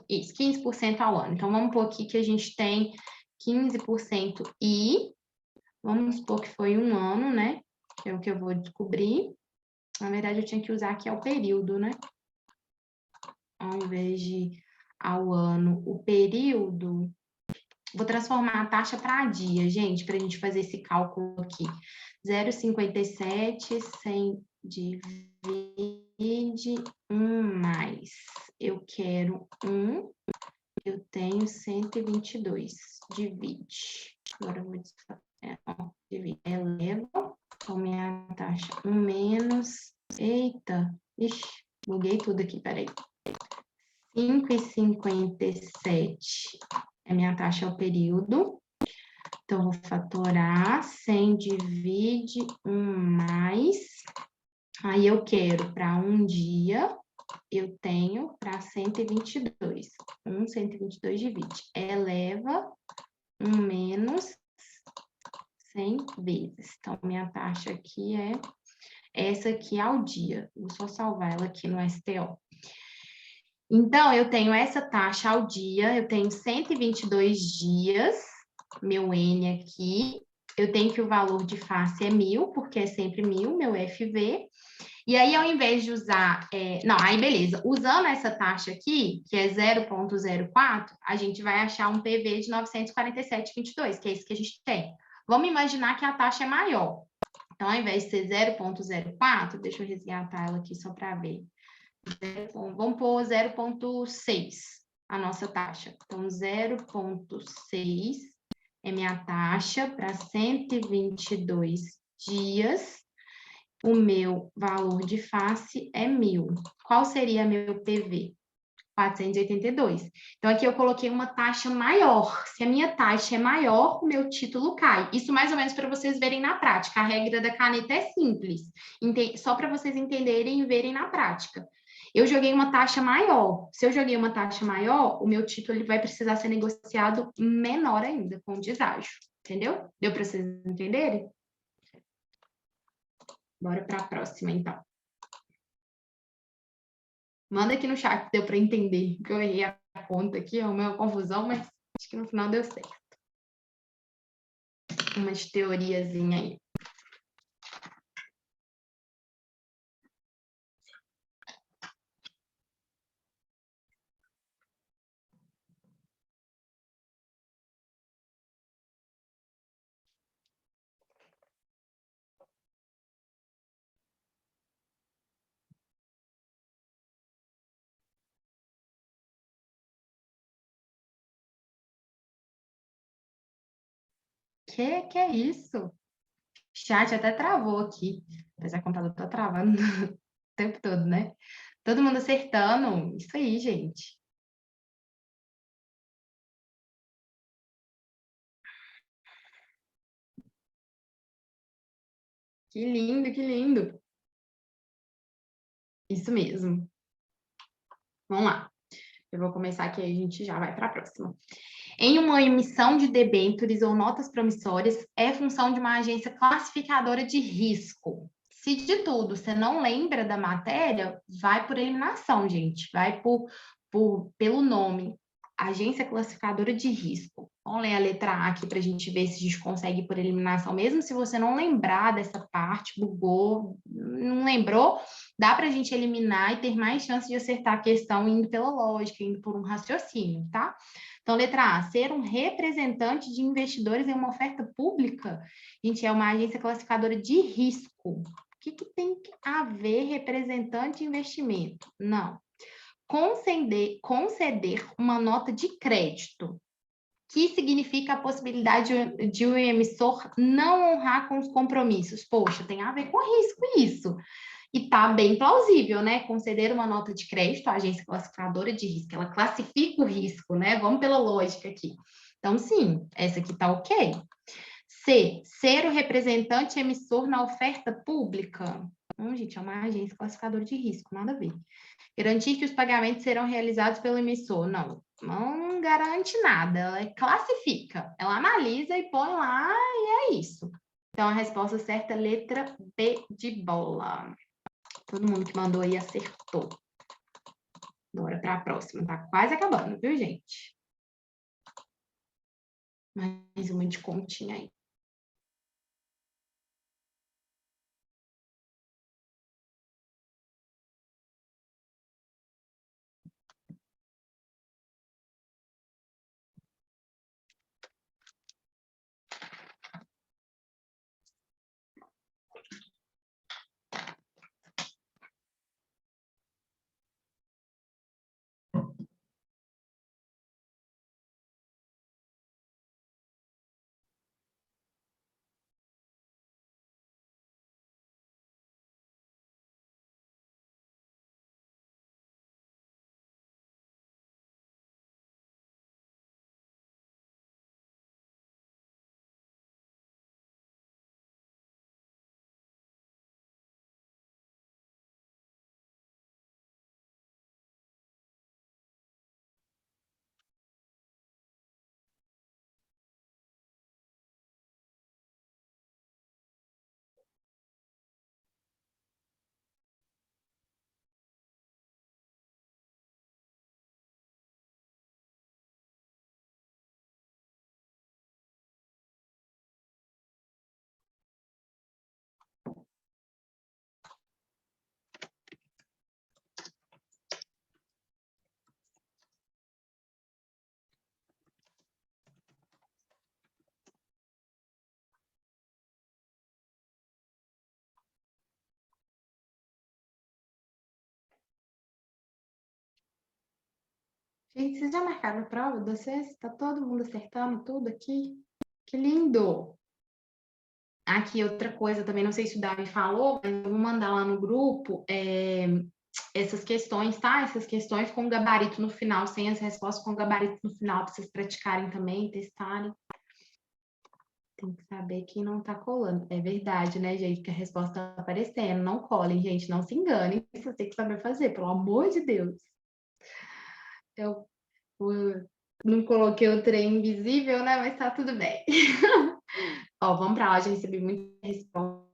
isso, 15% ao ano. Então, vamos pôr aqui que a gente tem 15% e vamos supor que foi um ano, né? Que é o que eu vou descobrir. Na verdade, eu tinha que usar aqui ao período, né? Ao invés de ao ano. O período, vou transformar a taxa para dia, gente, para a gente fazer esse cálculo aqui. 0,57, 100 divide 1 mais. Eu quero 1, eu tenho 122. Divide. Agora eu vou dividir. Eleva. Então, minha taxa 1 menos. Eita, ixi, buguei tudo aqui, peraí. 5,57 é minha taxa ao período. Então, vou fatorar 100 divide 1 mais. Aí, eu quero para um dia, eu tenho para 122. 122 divide. Eleva 1 menos 100 vezes. Então, minha taxa aqui é essa aqui ao dia. Vou só salvar ela aqui no STO. Então, eu tenho essa taxa ao dia, eu tenho 122 dias, meu N aqui. Eu tenho que o valor de face é 1.000, porque é sempre 1.000, meu FV. E aí, ao invés de usar... Não, aí beleza. Usando essa taxa aqui, que é 0,04, a gente vai achar um PV de 947,22, que é esse que a gente tem. Vamos imaginar que a taxa é maior. Então, ao invés de ser 0,04, deixa eu resgatar ela aqui só para ver. Vamos pôr 0,6 a nossa taxa. Então, 0,6 é minha taxa para 122 dias. O meu valor de face é 1.000. Qual seria meu PV? 482. Então, aqui eu coloquei uma taxa maior. Se a minha taxa é maior, o meu título cai. Isso mais ou menos para vocês verem na prática. A regra da caneta é simples. Só para vocês entenderem e verem na prática. Eu joguei uma taxa maior. Se eu joguei uma taxa maior, o meu título ele vai precisar ser negociado menor ainda, com deságio. Entendeu? Deu para vocês entenderem? Bora para a próxima, então. Manda aqui no chat se deu para entender, que eu errei a conta aqui, é uma confusão, mas acho que no final deu certo. Umas teoriazinha aí. Que é isso? O chat até travou aqui. Apesar que a computador tá travando o tempo todo, né? Todo mundo acertando. Isso aí, gente. Que lindo, que lindo. Isso mesmo. Vamos lá. Eu vou começar aqui, a gente já vai para a próxima. Em uma emissão de debêntures ou notas promissórias, é função de uma agência classificadora de risco. Se de tudo você não lembra da matéria, vai por eliminação, gente. Vai pelo nome. Agência classificadora de risco. Vamos ler a letra A aqui para a gente ver se a gente consegue por eliminação. Mesmo se você não lembrar dessa parte, bugou, não lembrou, dá para a gente eliminar e ter mais chance de acertar a questão indo pela lógica, indo por um raciocínio, tá? Então, letra A, ser um representante de investidores em uma oferta pública. Gente, é uma agência classificadora de risco. O que tem a ver representante de investimento? Não. Conceder uma nota de crédito, que significa a possibilidade de o emissor não honrar com os compromissos. Poxa, tem a ver com risco isso. E tá bem plausível, né? Conceder uma nota de crédito à agência classificadora de risco, ela classifica o risco, né? Vamos pela lógica aqui. Então, sim, essa aqui tá ok. C, ser o representante emissor na oferta pública. Gente, é uma agência classificadora de risco, nada a ver. Garantir que os pagamentos serão realizados pelo emissor. Não garante nada, ela classifica, ela analisa e põe lá e é isso. Então, a resposta certa é letra B de bola. Todo mundo que mandou aí acertou. Bora para a próxima, tá quase acabando, viu, gente? Mais uma de continha aí. Gente, vocês já marcaram a prova de vocês? Tá todo mundo acertando tudo aqui? Que lindo! Aqui, outra coisa, também não sei se o Davi falou, mas eu vou mandar lá no grupo essas questões, tá? Essas questões com gabarito no final, sem as respostas com gabarito no final, para vocês praticarem também, testarem. Tem que saber que não tá colando. É verdade, né, gente? Que a resposta tá aparecendo. Não colhem, gente, não se enganem. Você tem que saber fazer, pelo amor de Deus. Eu não coloquei o trem invisível, né? Mas tá tudo bem. Ó, vamos para lá, já recebi muita resposta.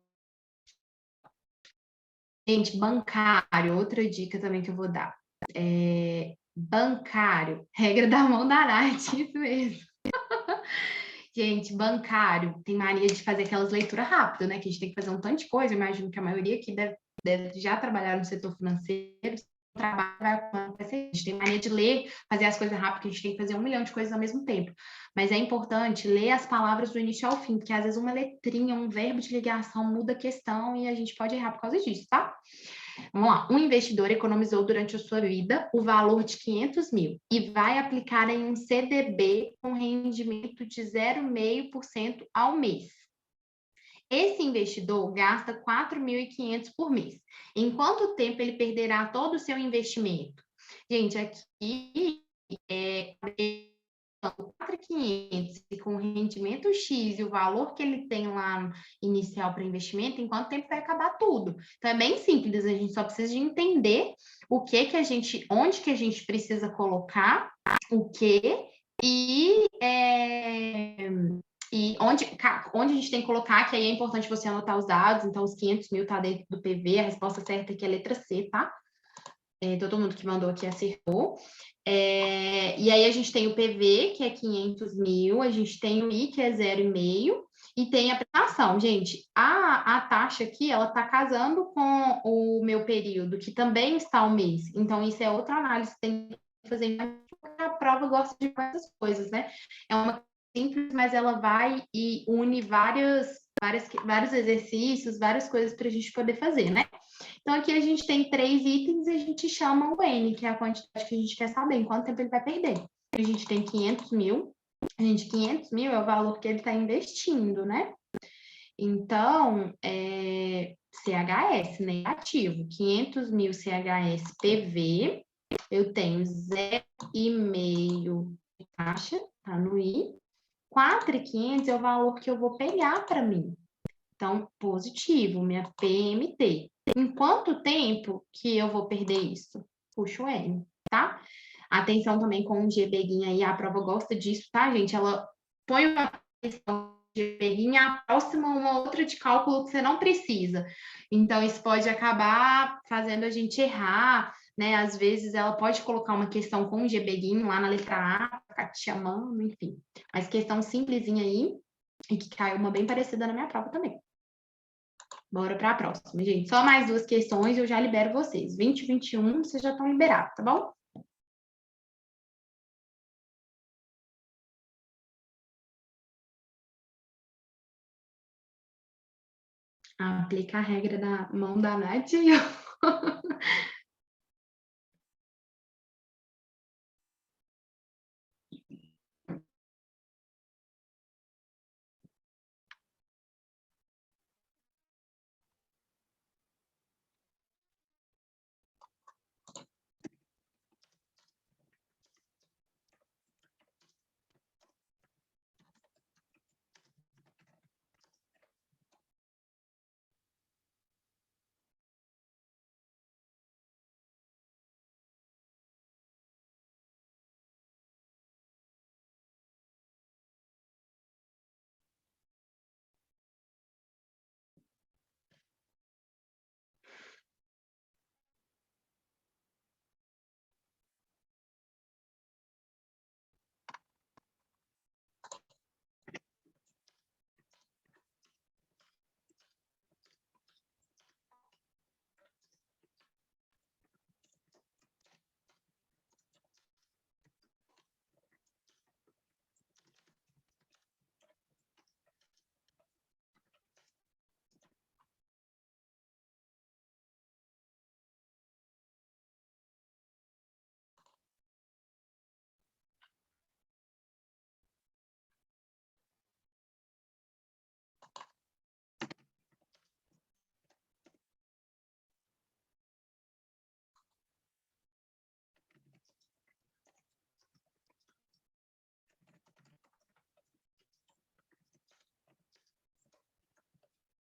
Gente, bancário, outra dica também que eu vou dar. Bancário, regra da mão da Nath, isso mesmo. Gente, bancário tem mania de fazer aquelas leituras rápidas, né? Que a gente tem que fazer um tanto de coisa. Eu imagino que a maioria aqui deve já trabalhar no setor financeiro. Trabalho vai ser. A gente tem mania de ler, fazer as coisas rápido, que a gente tem que fazer 1 milhão de coisas ao mesmo tempo. Mas é importante ler as palavras do início ao fim, porque às vezes uma letrinha, um verbo de ligação muda a questão e a gente pode errar por causa disso, tá? Vamos lá. Um investidor economizou durante a sua vida o valor de 500 mil e vai aplicar em um CDB com rendimento de 0,5% ao mês. Esse investidor gasta 4.500 por mês. Em quanto tempo ele perderá todo o seu investimento? Gente, aqui 4.500 e com rendimento X e o valor que ele tem lá inicial para investimento, em quanto tempo vai acabar tudo? Então, é bem simples, a gente só precisa de entender o que que a gente, onde que a gente precisa colocar o que e onde a gente tem que colocar, que aí é importante você anotar os dados, então os 500 mil tá dentro do PV, a resposta certa aqui é a letra C, tá? Todo mundo que mandou aqui acertou. E aí a gente tem o PV, que é 500 mil, a gente tem o I, que é 0,5, e tem a prestação. Gente, a taxa aqui, ela está casando com o meu período, que também está o mês. Então, isso é outra análise que tem que fazer. A prova gosta de muitas coisas, né? É uma simples, mas ela vai e une vários exercícios, várias coisas para a gente poder fazer, né? Então, aqui a gente tem 3 itens e a gente chama o N, que é a quantidade que a gente quer saber, em quanto tempo ele vai perder. A gente tem 500 mil, 500 mil é o valor que ele está investindo, né? Então, CHS negativo, 500 mil CHS PV, eu tenho 0,5 de taxa, tá no I, 4.500 é o valor que eu vou pegar para mim. Então, positivo, minha PMT. Em quanto tempo que eu vou perder isso? Puxa o N, tá? Atenção também com o GBguinha aí, a prova gosta disso, tá, gente? Ela põe uma questão de GBguinha, aproxima uma outra de cálculo que você não precisa. Então, isso pode acabar fazendo a gente errar, né? Às vezes, ela pode colocar uma questão com o GBguinho lá na letra A, ficar te chamando, enfim. Mas questão simplesinha aí, e que caiu uma bem parecida na minha prova também. Bora para a próxima, gente. Só mais 2 questões e eu já libero vocês. 20 e 21, vocês já estão liberados, tá bom? Aplica a regra da mão da Nath.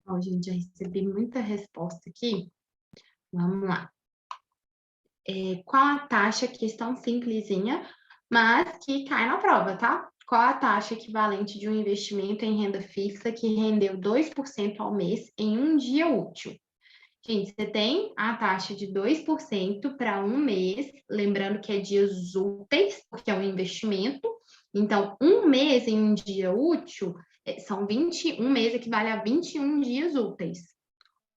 Ó, gente, já recebi muita resposta aqui. Vamos lá. Qual a taxa, questão simplesinha, mas que cai na prova, tá? Qual a taxa equivalente de um investimento em renda fixa que rendeu 2% ao mês em um dia útil? Gente, você tem a taxa de 2% para um mês, lembrando que é dias úteis, porque é um investimento. Então, um mês em um dia útil são 20, um mês equivale a 21 dias úteis.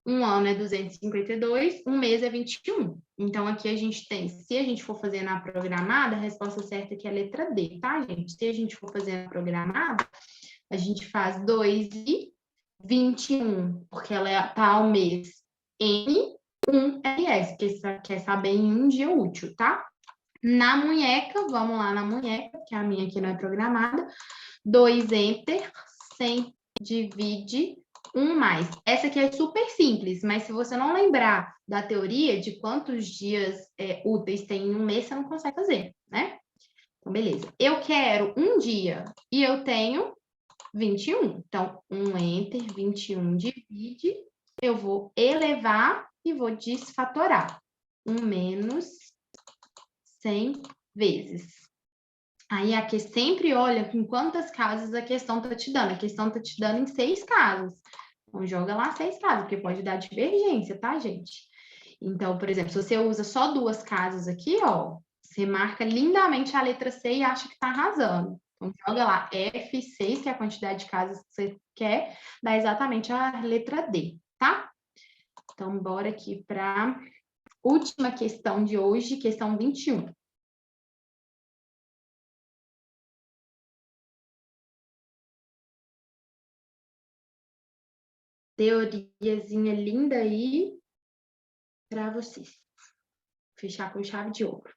Um ano é 252, um mês é 21. Então, aqui a gente tem, se a gente for fazer na programada, a resposta certa aqui é a letra D, tá, gente? Se a gente for fazer na programada, a gente faz 2 e 21, porque ela está ao mês N1RS, que quer saber em um dia útil, tá? Na munheca, vamos lá na munheca, que a minha aqui não é programada, 2 Enter, 100 divide 1 mais. Essa aqui é super simples, mas se você não lembrar da teoria de quantos dias úteis tem em um mês, você não consegue fazer, né? Então, beleza. Eu quero um dia e eu tenho 21. Então, enter, 21 divide, eu vou elevar e vou desfatorar. 1 menos 100 vezes. Aí, aqui sempre olha com quantas casas a questão está te dando. A questão está te dando em 6 casas. Então, joga lá 6 casas, porque pode dar divergência, tá, gente? Então, por exemplo, se você usa só 2 casas aqui, ó, você marca lindamente a letra C e acha que está arrasando. Então, joga lá F6, que é a quantidade de casas que você quer, dá exatamente a letra D, tá? Então, bora aqui para a última questão de hoje, questão 21. Teoriazinha linda aí para vocês. Fechar com chave de ouro.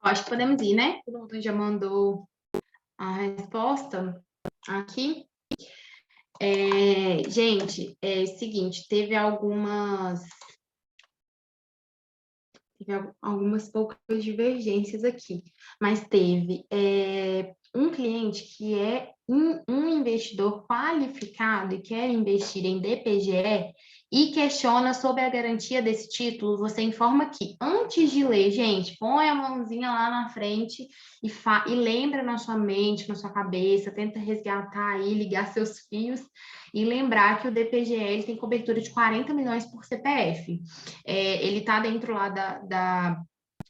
Acho que podemos ir, né? Todo mundo já mandou a resposta aqui. Gente, é o seguinte, teve algumas poucas divergências aqui, mas teve um cliente que é um investidor qualificado e quer investir em DPGE e questiona sobre a garantia desse título. Você informa aqui, antes de ler, gente, põe a mãozinha lá na frente e lembra na sua mente, na sua cabeça, tenta resgatar aí, ligar seus fios e lembrar que o DPGE ele tem cobertura de 40 milhões por CPF. Ele está dentro lá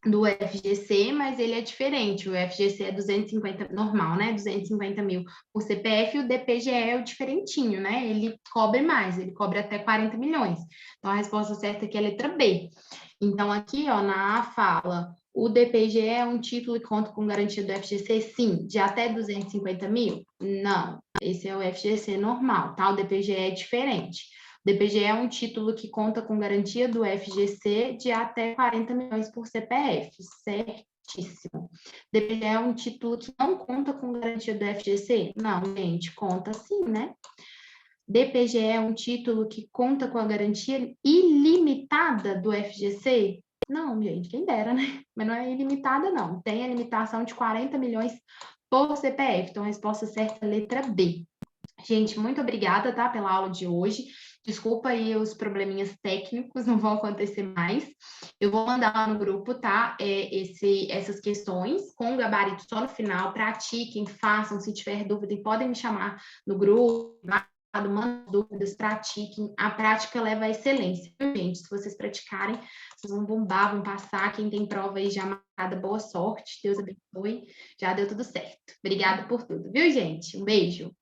do FGC, mas ele é diferente. O FGC é 250, normal, né? 250 mil por CPF, e o DPGE é o diferentinho, né? Ele cobre mais, ele cobre até 40 milhões. Então, a resposta certa aqui é a letra B. Então, aqui, ó, na A fala, o DPGE é um título que conta com garantia do FGC? Sim. De até 250 mil? Não. Esse é o FGC normal, tá? O DPGE é diferente. O DPGE é um título que conta com garantia do FGC de até 40 milhões por CPF, certíssimo. DPGE é um título que não conta com garantia do FGC? Não, gente, conta sim, né? DPGE é um título que conta com a garantia ilimitada do FGC? Não, gente, quem dera, né? Mas não é ilimitada, não. Tem a limitação de 40 milhões por CPF. Então, a resposta certa é a letra B. Gente, muito obrigada, tá, pela aula de hoje. Desculpa aí os probleminhas técnicos, não vão acontecer mais. Eu vou mandar lá no grupo, tá, essas questões com o gabarito só no final. Pratiquem, façam, se tiver dúvida, e podem me chamar no grupo, mandem dúvidas, pratiquem. A prática leva à excelência, gente. Se vocês praticarem, vocês vão bombar, vão passar. Quem tem prova aí já marcada, boa sorte. Deus abençoe. Já deu tudo certo. Obrigada por tudo, viu, gente? Um beijo.